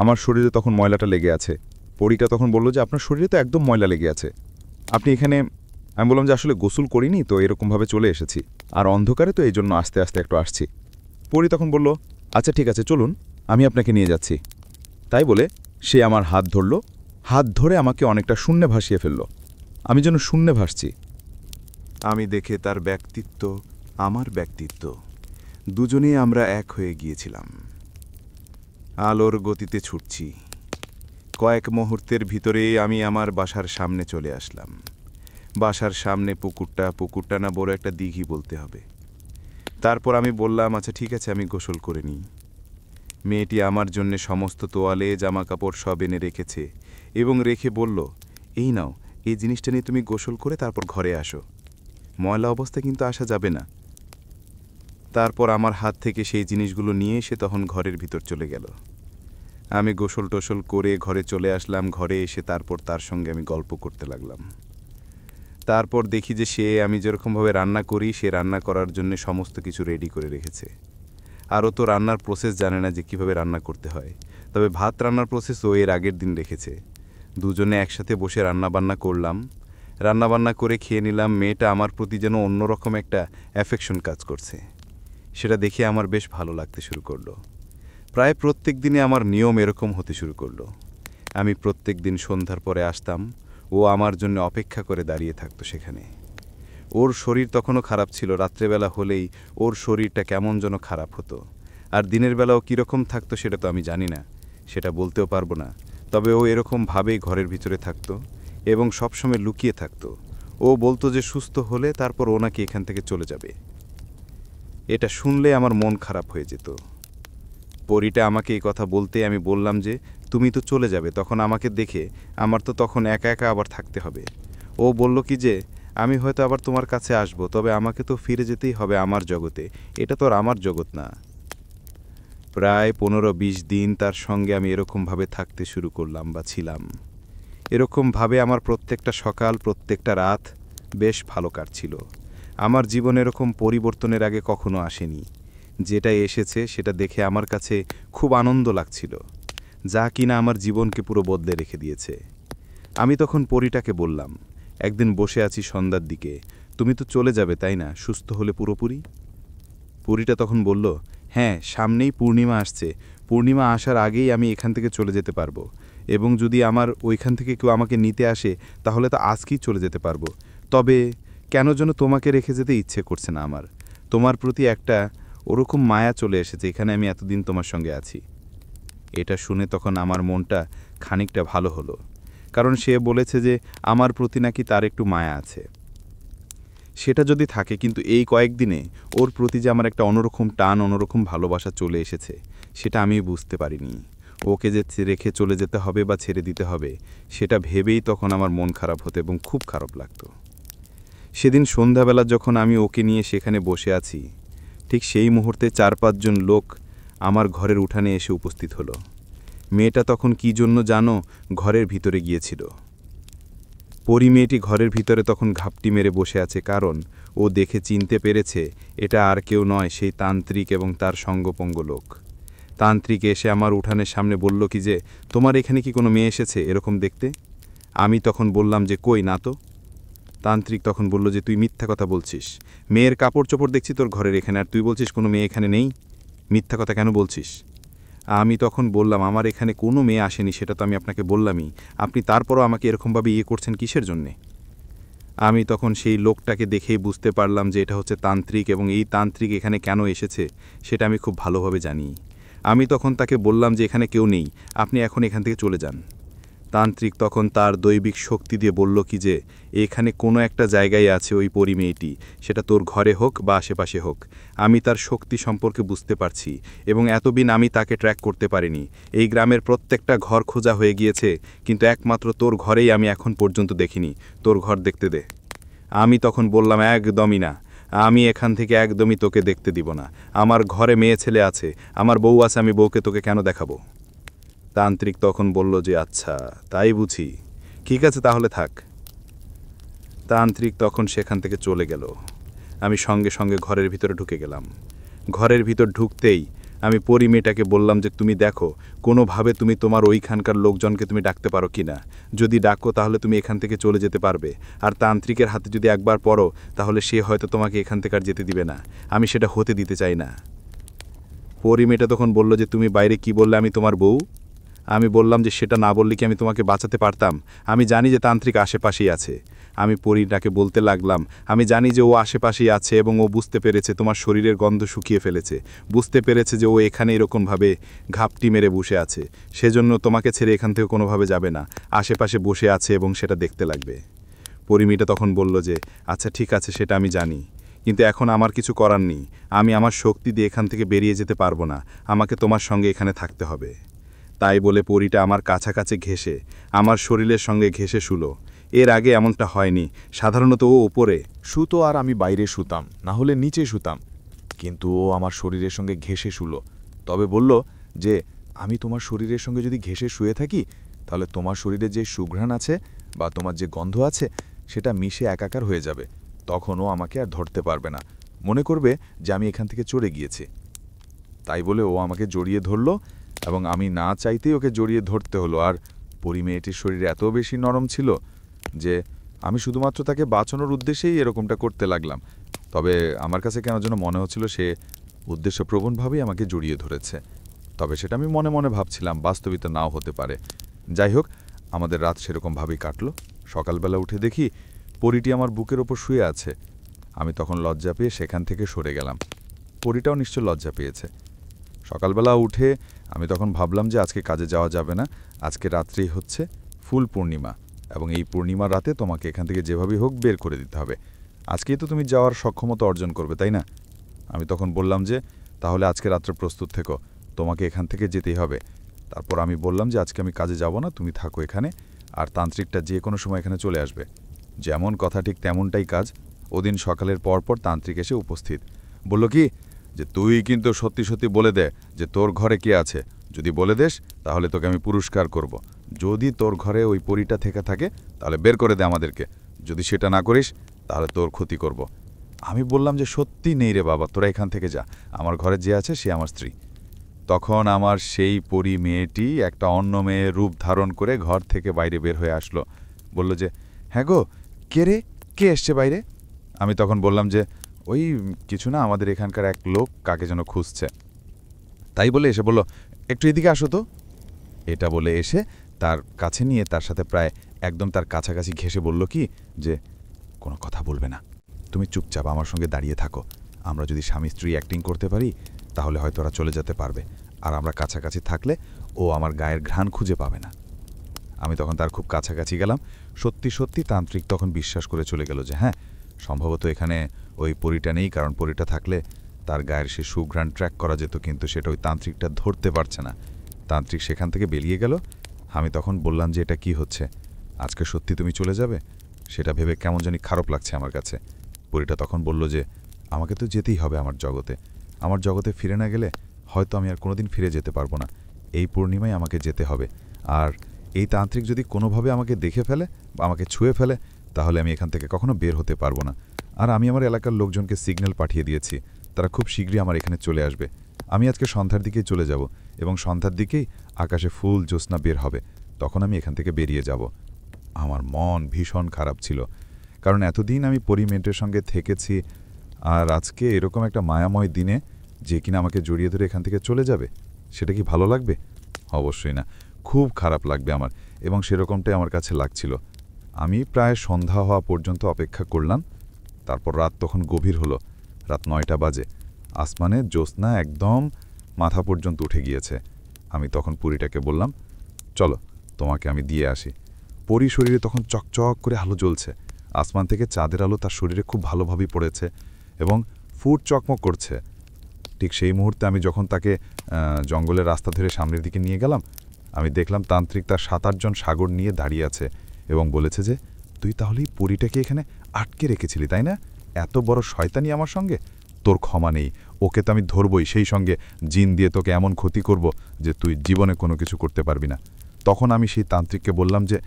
আমার শরীরে তখন ময়লাটা লেগে আছে। পরীটা তখন বলল যে, আপনার শরীরে তো একদম ময়লা লেগে আছে, আপনি এখানে। আমি বললাম যে, আসলে গোসল করিনি তো, এরকমভাবে চলে এসেছি, আর অন্ধকারে তো এই জন্য আস্তে আস্তে একটু আসছি। পরী তখন বলল, আচ্ছা ঠিক আছে, চলুন, আমি আপনাকে নিয়ে যাচ্ছি। তাই বলে সে আমার হাত ধরল, হাত ধরে আমাকে অনেকটা শূন্যে ভাসিয়ে ফেলল। আমি যেন শূন্যে ভাসছি। আমি দেখে তার ব্যক্তিত্ব আমার ব্যক্তিত্ব, দুজনেই আমরা এক হয়ে গিয়েছিলাম। আলোর গতিতে ছুটছি। কয়েক মুহূর্তের ভিতরেই আমি আমার বাসার সামনে চলে আসলাম। বাসার সামনে পুকুরটা না বড় একটা দিঘি বলতে হবে। তারপর আমি বললাম, আচ্ছা ঠিক আছে, আমি গোসল করে নিই। মেয়েটি আমার জন্যে সমস্ত তোয়ালে জামাকাপড় সব এনে রেখেছে এবং রেখে বলল, এই নাও, এই জিনিসটা নিয়ে তুমি গোসল করে তারপর ঘরে আসো, ময়লা অবস্থায় কিন্তু আসা যাবে না। তারপর আমার হাত থেকে সেই জিনিসগুলো নিয়ে এসে তখন ঘরের ভিতর চলে গেল। আমি গোসল টোসল করে ঘরে চলে আসলাম। ঘরে এসে তারপর তার সঙ্গে আমি গল্প করতে লাগলাম। তারপর দেখি যে সে আমি যেরকমভাবে রান্না করি সে রান্না করার জন্য সমস্ত কিছু রেডি করে রেখেছে। আরও তো রান্নার প্রসেস জানে না যে কীভাবে রান্না করতে হয়, তবে ভাত রান্নার প্রসেস ও এর আগের দিন রেখেছে। দুজনে একসাথে বসে রান্নাবান্না করলাম। রান্নাবান্না করে খেয়ে নিলাম। মেয়েটা আমার প্রতি যেন অন্যরকম একটা অ্যাফেকশন কাজ করছে, সেটা দেখে আমার বেশ ভালো লাগতে শুরু করলো। প্রায় প্রত্যেক দিনে আমার নিয়ম এরকম হতে শুরু করলো। আমি প্রত্যেক দিন সন্ধ্যার পরে আসতাম, ও আমার জন্য অপেক্ষা করে দাঁড়িয়ে থাকতো সেখানে। ওর শরীর তখনও খারাপ ছিল। রাত্রেবেলা হলেই ওর শরীরটা কেমন যেন খারাপ হতো, আর দিনের বেলাও কীরকম থাকতো সেটা তো আমি জানি না, সেটা বলতেও পারবো না। তবে ও এরকমভাবেই ঘরের ভিতরে থাকতো এবং সবসময় লুকিয়ে থাকতো। ও বলতো যে সুস্থ হলে তারপর ও নাকি এখান থেকে চলে যাবে। এটা শুনলে আমার মন খারাপ হয়ে যেত। পরীটা আমাকে এই কথা বলতে আমি বললাম যে তুমি তো চলে যাবে, তখন আমাকে দেখে আমার তো তখন একা একা আবার থাকতে হবে। ও বলল কি যে আমি হয়তো আবার তোমার কাছে আসব, তবে আমাকে তো ফিরে যেতেই হবে আমার জগতে, এটা তো আর আমার জগৎ না। প্রায় 15-20 দিন তার সঙ্গে আমি এরকমভাবে থাকতে শুরু করলাম বা ছিলাম। এরকমভাবে আমার প্রত্যেকটা সকাল প্রত্যেকটা রাত বেশ ভালো কাটছিল। আমার জীবনে এরকম পরিবর্তনের আগে কখনো আসেনি। যেটা এসেছে সেটা দেখে আমার কাছে খুব আনন্দ লাগছিল, যা কিনা আমার জীবনকে পুরো বদলে রেখে দিয়েছে। আমি তখন পরীটাকে বললাম, একদিন বসে আছি সন্ধ্যার দিকে, তুমি তো চলে যাবে তাই না, সুস্থ হলে পুরোপুরি? পরীটা তখন বলল, হ্যাঁ, সামনেই পূর্ণিমা আসছে, পূর্ণিমা আসার আগেই আমি এখান থেকে চলে যেতে পারবো, এবং যদি আমার ওইখান থেকে কেউ আমাকে নিতে আসে তাহলে তো আজকেই চলে যেতে পারবো। তবে কেন যেন তোমাকে রেখে যেতে ইচ্ছে করছে না আমার। তোমার প্রতি একটা ওরকম মায়া চলে এসেছে এখানে আমি এতদিন তোমার সঙ্গে আছি। এটা শুনে তখন আমার মনটা খানিকটা ভালো হলো, কারণ সে বলেছে যে আমার প্রতি নাকি তার একটু মায়া আছে। সেটা যদি থাকে, কিন্তু এই কয়েকদিনে ওর প্রতি যে আমার একটা অন্যরকম টান, অন্যরকম ভালোবাসা চলে এসেছে সেটা আমি বুঝতে পারিনি। ওকে যে রেখে চলে যেতে হবে বা ছেড়ে দিতে হবে সেটা ভেবেই তখন আমার মন খারাপ হতো এবং খুব খারাপ লাগতো। সেদিন সন্ধ্যাবেলা যখন আমি ওকে নিয়ে সেখানে বসে আছি, ঠিক সেই মুহূর্তে 4-5 জন লোক আমার ঘরের উঠানে এসে উপস্থিত হলো। মেয়েটা তখন কী জন্য জানো ঘরের ভিতরে গিয়েছিল। পরি মেয়েটি ঘরের ভিতরে তখন ঘাপটি মেরে বসে আছে, কারণ ও দেখে চিনতে পেরেছে এটা আর কেউ নয়, সেই তান্ত্রিক এবং তার সঙ্গপঙ্গ লোক। তান্ত্রিক এসে আমার উঠানের সামনে বলল কি যে তোমার এখানে কি কোনো মেয়ে এসেছে এরকম দেখতে? আমি তখন বললাম যে কই না তো। তান্ত্রিক তখন বলল যে তুই মিথ্যা কথা বলছিস, মেয়ের কাপড় চোপড় দেখছি তোর ঘরের এখানে, আর তুই বলছিস কোনো মেয়ে এখানে নেই, মিথ্যা কথা কেন বলছিস? আমি তখন বললাম আমার এখানে কোনো মেয়ে আসেনি, সেটা তো আমি আপনাকে বললামই, আপনি তারপরও আমাকে এরকমভাবে করছেন কিসের জন্যে? আমি তখন সেই লোকটাকে দেখেই বুঝতে পারলাম যে এটা হচ্ছে তান্ত্রিক, এবং এই তান্ত্রিক এখানে কেন এসেছে সেটা আমি খুব ভালোভাবে জানি। আমি তখন তাকে বললাম যে এখানে কেউ নেই, আপনি এখন এখান থেকে চলে যান। তান্ত্রিক তখন তার দৈবিক শক্তি দিয়ে বলল কি যে এখানে কোনো একটা জায়গায় আছে ওই পরি মেয়েটি, সেটা তোর ঘরে হোক বা আশেপাশে হোক, আমি তার শক্তি সম্পর্কে বুঝতে পারছি, এবং এতদিন আমি তাকে ট্র্যাক করতে পারিনি। এই গ্রামের প্রত্যেকটা ঘর খোঁজা হয়ে গিয়েছে, কিন্তু একমাত্র তোর ঘরেই আমি এখন পর্যন্ত দেখিনি, তোর ঘর দেখতে দে। আমি তখন বললাম একদমই না, আমি এখান থেকে একদমই তোকে দেখতে দিব না, আমার ঘরে মেয়ে ছেলে আছে, আমার বউ আছে, আমি বউকে তোকে কেন দেখাবো? তান্ত্রিক তখন বলল যে আচ্ছা তাই বুঝি, ঠিক আছে তাহলে থাক। তান্ত্রিক তখন সেখান থেকে চলে গেল। আমি সঙ্গে সঙ্গে ঘরের ভিতরে ঢুকে গেলাম। ঘরের ভিতর ঢুকতেই আমি পরি মেয়েটাকে বললাম যে তুমি দেখো কোনোভাবে তুমি তোমার ওইখানকার লোকজনকে তুমি ডাকতে পারো কি না, যদি ডাকো তাহলে তুমি এখান থেকে চলে যেতে পারবে, আর তান্ত্রিকের হাতে যদি একবার পড়ো তাহলে সে হয়তো তোমাকে এখান থেকে আর যেতে দিবে না, আমি সেটা হতে দিতে চাই না। পরি মেয়েটা তখন বলল যে তুমি বাইরে কি বললে, আমি তোমার বউ? আমি বললাম যে সেটা না বললে কি আমি তোমাকে বাঁচাতে পারতাম? আমি জানি যে তান্ত্রিক আশেপাশেই আছে, আমি পরীটাকে বলতে লাগলাম, আমি জানি যে ও আশেপাশেই আছে এবং ও বুঝতে পেরেছে তোমার শরীরের গন্ধ শুকিয়ে ফেলেছে, বুঝতে পেরেছে যে ও এখানে এরকমভাবে ঘাপটি মেরে বসে আছে, সেজন্য তোমাকে ছেড়ে এখান থেকে কোনোভাবে যাবে না, আশেপাশে বসে আছে এবং সেটা দেখতে লাগবে। পরিমিটা তখন বলল যে আচ্ছা ঠিক আছে, সেটা আমি জানি, কিন্তু এখন আমার কিছু করার নেই, আমি আমার শক্তি দিয়ে এখান থেকে বেরিয়ে যেতে পারবো না, আমাকে তোমার সঙ্গে এখানে থাকতে হবে। তাই বলে পরীটা আমার কাছাকাছি ঘেঁষে আমার শরীরের সঙ্গে ঘেঁষে শুলো। এর আগে এমনটা হয়নি, সাধারণত ও ওপরে শুতো আর আমি বাইরে শুতাম, না হলে নিচে শুতাম, কিন্তু ও আমার শরীরের সঙ্গে ঘেঁষে শুলো। তবে বলল যে আমি তোমার শরীরের সঙ্গে যদি ঘেঁষে শুয়ে থাকি তাহলে তোমার শরীরে যে সুঘ্রাণ আছে বা তোমার যে গন্ধ আছে সেটা মিশে একাকার হয়ে যাবে, তখন ও আমাকে আর ধরতে পারবে না, মনে করবে যে আমি এখান থেকে চলে গিয়েছি। তাই বলে ও আমাকে জড়িয়ে ধরল এবং আমি না চাইতেই ওকে জড়িয়ে ধরতে হলো। আর পরিমেয়েটির শরীর এত বেশি নরম ছিল যে আমি শুধুমাত্র তাকে বাঁচানোর উদ্দেশ্যেই এরকমটা করতে লাগলাম। তবে আমার কাছে কেন যেন মনে হচ্ছিল সে উদ্দেশ্যপ্রবণভাবেই আমাকে জড়িয়ে ধরেছে। তবে সেটা আমি মনে মনে ভাবছিলাম, বাস্তবিত নাও হতে পারে। যাই হোক, আমাদের রাত সেরকমভাবেই কাটল। সকালবেলা উঠে দেখি পরীটি আমার বুকের ওপর শুয়ে আছে। আমি তখন লজ্জা পেয়ে সেখান থেকে সরে গেলাম। পরীটাও নিশ্চয় লজ্জা পেয়েছে। সকালবেলা উঠে আমি তখন ভাবলাম যে আজকে কাজে যাওয়া যাবে না, আজকে রাত্রেই হচ্ছে ফুল পূর্ণিমা এবং এই পূর্ণিমার রাতে তোমাকে এখান থেকে যেভাবেই হোক বের করে দিতে হবে। আজকেই তো তুমি যাওয়ার সক্ষমতা অর্জন করবে, তাই না? আমি তখন বললাম যে তাহলে আজকে রাত্রে প্রস্তুত থেকো, তোমাকে এখান থেকে যেতেই হবে। তারপর আমি বললাম যে আজকে আমি কাজে যাব না, তুমি থাকো এখানে, আর তান্ত্রিকটা যে কোনো সময় এখানে চলে আসবে। যেমন কথা ঠিক তেমনটাই কাজ। ওদিন সকালের পরপর তান্ত্রিক এসে উপস্থিত। বলল কি যে তুই কিন্তু সত্যি সত্যি বলে দে যে তোর ঘরে কে আছে, যদি বলে দেস তাহলে তোকে আমি পুরস্কার করব। যদি তোর ঘরে ওই পরীটা থেকে থাকে তাহলে বের করে দে আমাদেরকে, যদি সেটা না করিস তাহলে তোর ক্ষতি করব। আমি বললাম যে সত্যি নেই রে বাবা, তোরা এখান থেকে যা, আমার ঘরে যে আছে সে আমার স্ত্রী। তখন আমার সেই পরী মেয়েটি একটা অন্য মেয়ের রূপ ধারণ করে ঘর থেকে বাইরে বের হয়ে আসলো। বলল যে হ্যাঁ গো, কে রে, কে এসছে বাইরে? আমি তখন বললাম যে ওই কিছু না, আমাদের এখানকার এক লোক কাকে যেন খুঁজছে। তাই বলে এসে বলল একটু এদিকে আসো তো। এটা বলে এসে তার কাছে নিয়ে তার সাথে প্রায় একদম তার কাছাকাছি ঘেঁষে বলল কি যে কোনো কথা বলবে না, তুমি চুপচাপ আমার সঙ্গে দাঁড়িয়ে থাকো, আমরা যদি স্বামী স্ত্রী অ্যাক্টিং করতে পারি তাহলে হয়তো ওরা চলে যেতে পারবে, আর আমরা কাছাকাছি থাকলে ও আমার গায়ের ঘ্রাণ খুঁজে পাবে না। আমি তখন তার খুব কাছাকাছি গেলাম। সত্যি সত্যি তান্ত্রিক তখন বিশ্বাস করে চলে গেল যে হ্যাঁ, সম্ভবত এখানে ওই পরীটা নেই, কারণ পরীটা থাকলে তার গায়ের সে সুঘ্রাণ ট্র্যাক করা যেত, কিন্তু সেটা ওই তান্ত্রিকটা ধরতে পারছে না। তান্ত্রিক সেখান থেকে বেরিয়ে গেল। আমি তখন বললাম যে এটা কি হচ্ছে, আজকে সত্যি তুমি চলে যাবে? সেটা ভেবে কেমন জানি খারাপ লাগছে আমার কাছে। পরীটা তখন বলল যে আমাকে তো যেতেই হবে আমার জগতে ফিরে না গেলে হয়তো আমি আর কোনোদিন ফিরে যেতে পারবো না, এই পূর্ণিমায় আমাকে যেতে হবে। আর এই তান্ত্রিক যদি কোনোভাবে আমাকে দেখে ফেলে বা আমাকে ছুঁয়ে ফেলে তাহলে আমি এখান থেকে কখনো বের হতে পারবো না। আর আমি আমার এলাকার লোকজনকে সিগন্যাল পাঠিয়ে দিয়েছি, তারা খুব শীঘ্রই আমার এখানে চলে আসবে। আমি আজকে সন্ধ্যার দিকেই চলে যাব এবং সন্ধ্যার দিকেই আকাশে ফুল জ্যোৎস্না বের হবে, তখন আমি এখান থেকে বেরিয়ে যাব। আমার মন ভীষণ খারাপ ছিল, কারণ এতদিন আমি পরিমেন্টের সঙ্গে থেকেছি, আর আজকে এরকম একটা মায়াময় দিনে যে কিনা আমাকে জড়িয়ে ধরে এখান থেকে চলে যাবে, সেটা কি ভালো লাগবে? অবশ্যই না, খুব খারাপ লাগবে আমার, এবং সেরকমটাই আমার কাছে লাগছিল। আমি প্রায় সন্ধ্যা হওয়া পর্যন্ত অপেক্ষা করলাম। তারপর রাত তখন গভীর হলো, রাত 9টা বাজে। আসমানে জ্যোৎস্না একদম মাথা পর্যন্ত উঠে গিয়েছে। আমি তখন পরীটাকে বললাম চলো তোমাকে আমি দিয়ে আসি। পরী শরীরে তখন চকচক করে আলো জ্বলছে, আসমান থেকে চাঁদের আলো তার শরীরে খুব ভালোভাবেই পড়েছে এবং ফুট চকমক করছে। ঠিক সেই মুহূর্তে আমি যখন তাকে জঙ্গলের রাস্তা ধরে সামনের দিকে নিয়ে গেলাম, আমি দেখলাম তান্ত্রিক তার 7-8 জন সাগর নিয়ে দাঁড়িয়ে আছে এবং বলেছে যে তুই তাহলে এই পরীটাকে এখানে আটকে রেখেছিলি, তাই না? এত বড় শয়তানি আমার সঙ্গে, তোর ক্ষমা নেই, ওকে তো আমি ধরবই, সেই সঙ্গে জিন দিয়ে তোকে এমন ক্ষতি করব যে তুই জীবনে কোনো কিছু করতে পারবি না। তখন আমি সেই তান্ত্রিককে বললাম যে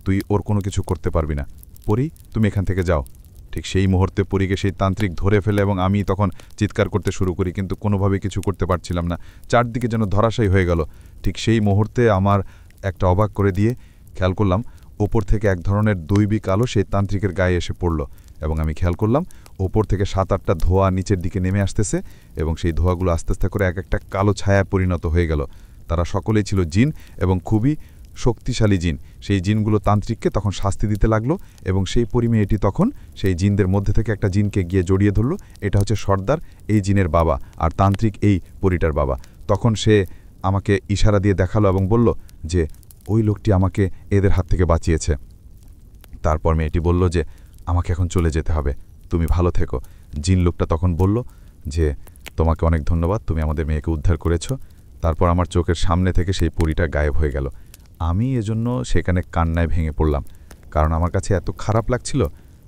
তুই ওর কোনো কিছু করতে পারবি না, পরী তুমি এখান থেকে যাও। ঠিক সেই মুহূর্তে পরীকে সেই তান্ত্রিক ধরে ফেলে এবং আমি তখন চিৎকার করতে শুরু করি, কিন্তু কোনোভাবে কিছু করতে পারছিলাম না, চারদিকে যেন ধরাশায়ী হয়ে গেল। ঠিক সেই মুহূর্তে আমার একটা অবাক করে দিয়ে খেয়াল করলাম ওপর থেকে এক ধরনের দৈবিক আলো সেই তান্ত্রিকের গায়ে এসে পড়ল, এবং আমি খেয়াল করলাম ওপর থেকে 7-8টা ধোঁয়া নিচের দিকে নেমে আসতেছে এবং সেই ধোঁয়াগুলো আস্তে আস্তে করে এক একটা কালো ছায়ায় পরিণত হয়ে গেল। তারা সকলেই ছিল জিন এবং খুবই শক্তিশালী জিন, সেই জিনগুলো তান্ত্রিককে তখন শাস্তি দিতে লাগলো এবং সেই মেয়েটি তখন সেই জিনদের মধ্যে থেকে একটা জিনকে গিয়ে জড়িয়ে ধরল। এটা হচ্ছে সর্দার, এই জিনের বাবা, আর তান্ত্রিক এই পরীটার বাবা। তখন সে আমাকে ইশারা দিয়ে দেখালো এবং বলল যে ওই লোকটি আমাকে এদের হাত থেকে বাঁচিয়েছে। তারপর মেয়েটি বলল যে আমাকে এখন চলে যেতে হবে, তুমি ভালো থেকো। জিন লোকটা তখন বলল যে তোমাকে অনেক ধন্যবাদ, তুমি আমাদের মেয়েকে উদ্ধার করেছ। তারপর আমার চোখের সামনে থেকে সেই পরীটা গায়েব হয়ে গেল। আমি এজন্য সেখানে কান্নায় ভেঙে পড়লাম, কারণ আমার কাছে এত খারাপ লাগছিল,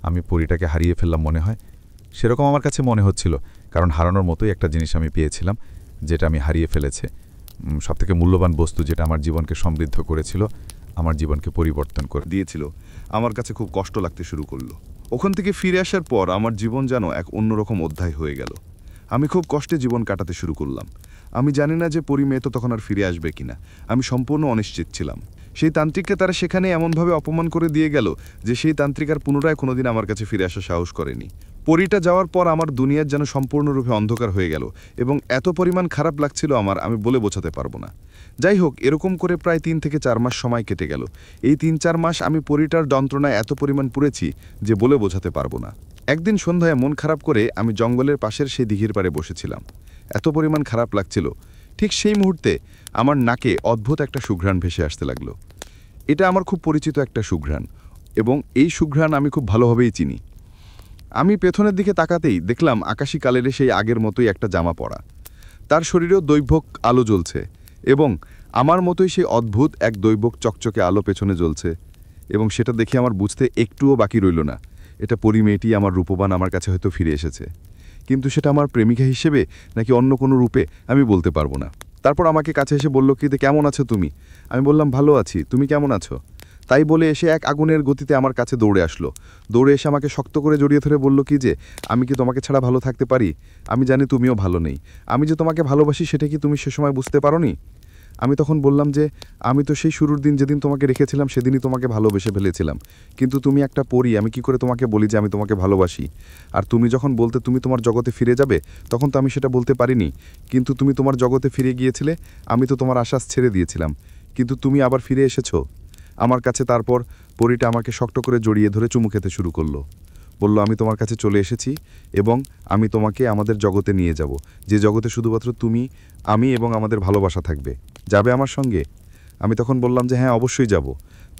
আমি পরীটাকে হারিয়ে ফেললাম মনে হয়। সেরকম আমার কাছে মনে হচ্ছিল, কারণ হারানোর মতোই একটা জিনিস আমি পেয়েছিলাম যেটা আমি হারিয়ে ফেলেছে। সবথেকে মূল্যবান বস্তু যেটা আমার জীবনকে সমৃদ্ধ করেছিল, আমার জীবনকে পরিবর্তন করে দিয়েছিল, আমার কাছে খুব কষ্ট লাগতে শুরু করলো। ওখান থেকে ফিরে আসার পর আমার জীবন যেন এক অন্যরকম অধ্যায় হয়ে গেল। আমি খুব কষ্টে জীবন কাটাতে শুরু করলাম। আমি জানি না যে মেয়ে তো তখন আর ফিরে আসবে কিনা। আমি সম্পূর্ণ অনিশ্চিত ছিলাম। সেই তান্ত্রিককে তারা সেখানে এমনভাবে অপমান করে দিয়ে গেল যে সেই তান্ত্রিক আর পুনরায় কোনোদিন আমার কাছে ফিরে আসার সাহস করেনি। পরীটা যাওয়ার পর আমার দুনিয়ার যেন সম্পূর্ণরূপে অন্ধকার হয়ে গেল এবং এত পরিমাণ খারাপ লাগছিল আমার, আমি বলে বোঝাতে পারবো না। যাই হোক, এরকম করে প্রায় 3 থেকে 4 মাস সময় কেটে গেল। এই 3-4 মাস আমি পরীটার যন্ত্রণায় এত পরিমাণ পুড়েছি যে বলে বোঝাতে পারবো না। একদিন সন্ধ্যায় মন খারাপ করে আমি জঙ্গলের পাশের সেই দিঘির পাড়ে বসেছিলাম। এত পরিমাণ খারাপ লাগছিল, ঠিক সেই মুহূর্তে আমার নাকে অদ্ভুত একটা সুঘ্রাণ ভেসে আসতে লাগলো। এটা আমার খুব পরিচিত একটা সুঘ্রাণ এবং এই সুঘ্রাণ আমি খুব ভালোভাবেই চিনি। আমি পেছনের দিকে তাকাতেই দেখলাম আকাশী কালের সেই আগের মতোই একটা জামা পরা, তার শরীরেও দৈবক আলো জ্বলছে এবং আমার মতোই সেই অদ্ভুত এক দৈবক চকচকে আলো পেছনে জ্বলছে। এবং সেটা দেখে আমার বুঝতে একটুও বাকি রইল না, এটা পরী মেয়েটি আমার রূপবান আমার কাছে হয়তো ফিরে এসেছে। কিন্তু সেটা আমার প্রেমিকা হিসেবে নাকি অন্য কোনো রূপে আমি বলতে পারবো না। তারপর আমাকে কাছে এসে বলল কি, কেমন আছো তুমি? আমি বললাম ভালো আছি, তুমি কেমন আছো? তাই বলে এসে এক আগুনের গতিতে আমার কাছে দৌড়ে আসলো। দৌড়ে এসে আমাকে শক্ত করে জড়িয়ে ধরে বলল কি যে আমি কি তোমাকে ছাড়া ভালো থাকতে পারি? আমি জানি তুমিও ভালো নেই। আমি যে তোমাকে ভালোবাসি সেটা কি তুমি সে সময় বুঝতে পারোনি? আমি তখন বললাম যে আমি তো সেই শুরুর দিন যেদিন তোমাকে রেখেছিলাম সেদিনই তোমাকে ভালোবেসে ফেলেছিলাম, কিন্তু তুমি একটা পরী, আমি কি করে তোমাকে বলি যে আমি তোমাকে ভালোবাসি? আর তুমি যখন বলতে তুমি তোমার জগতে ফিরে যাবে, তখন তো আমি সেটা বলতে পারিনি। কিন্তু তুমি তোমার জগতে ফিরে গিয়েছিলে, আমি তো তোমার আশ্বাস ছেড়ে দিয়েছিলাম, কিন্তু তুমি আবার ফিরে এসেছো আমার কাছে। তারপর পরীটা আমাকে শক্ত করে জড়িয়ে ধরে চুমু খেতে শুরু করলো। বলল আমি তোমার কাছে চলে এসেছি এবং আমি তোমাকে আমাদের জগতে নিয়ে যাব, যে জগতে শুধুমাত্র তুমি, আমি এবং আমাদের ভালোবাসা থাকবে। যাবে আমার সঙ্গে? আমি তখন বললাম যে হ্যাঁ, অবশ্যই যাব।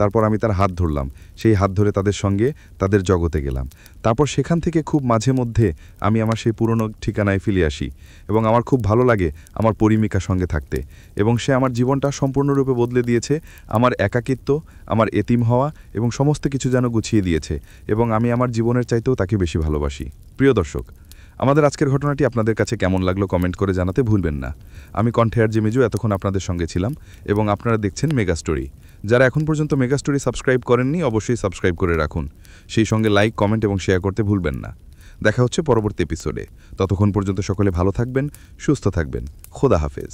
তারপর আমি তার হাত ধরলাম, সেই হাত ধরে তাদের সঙ্গে তাদের জগতে গেলাম। তারপর সেখান থেকে খুব মাঝে মধ্যে আমি আমার সেই পুরনো ঠিকানায় ফিরে আসি এবং আমার খুব ভালো লাগে আমার পরিমিকার সঙ্গে থাকতে। এবং সে আমার জীবনটা সম্পূর্ণরূপে বদলে দিয়েছে। আমার একাকিত্ব, আমার এতিম হওয়া এবং সমস্ত কিছু যেন গুছিয়ে দিয়েছে এবং আমি আমার জীবনের চাইতেও তাকে বেশি ভালোবাসি। প্রিয় দর্শক, আমাদের আজকের ঘটনাটি আপনাদের কাছে কেমন লাগলো কমেন্ট করে জানাতে ভুলবেন না। আমি কণ্ঠে আর জিমিজু এতক্ষণ আপনাদের সঙ্গে ছিলাম এবং আপনারা দেখছেন মেগা স্টোরি। যারা এখন পর্যন্ত মেগা স্টোরি সাবস্ক্রাইব করেননি, অবশ্যই সাবস্ক্রাইব করে রাখুন। সেই সঙ্গে লাইক, কমেন্ট এবং শেয়ার করতে ভুলবেন না। দেখা হচ্ছে পরবর্তী এপিসোডে। ততক্ষণ পর্যন্ত সকলে ভালো থাকবেন, সুস্থ থাকবেন। খোদা হাফেজ।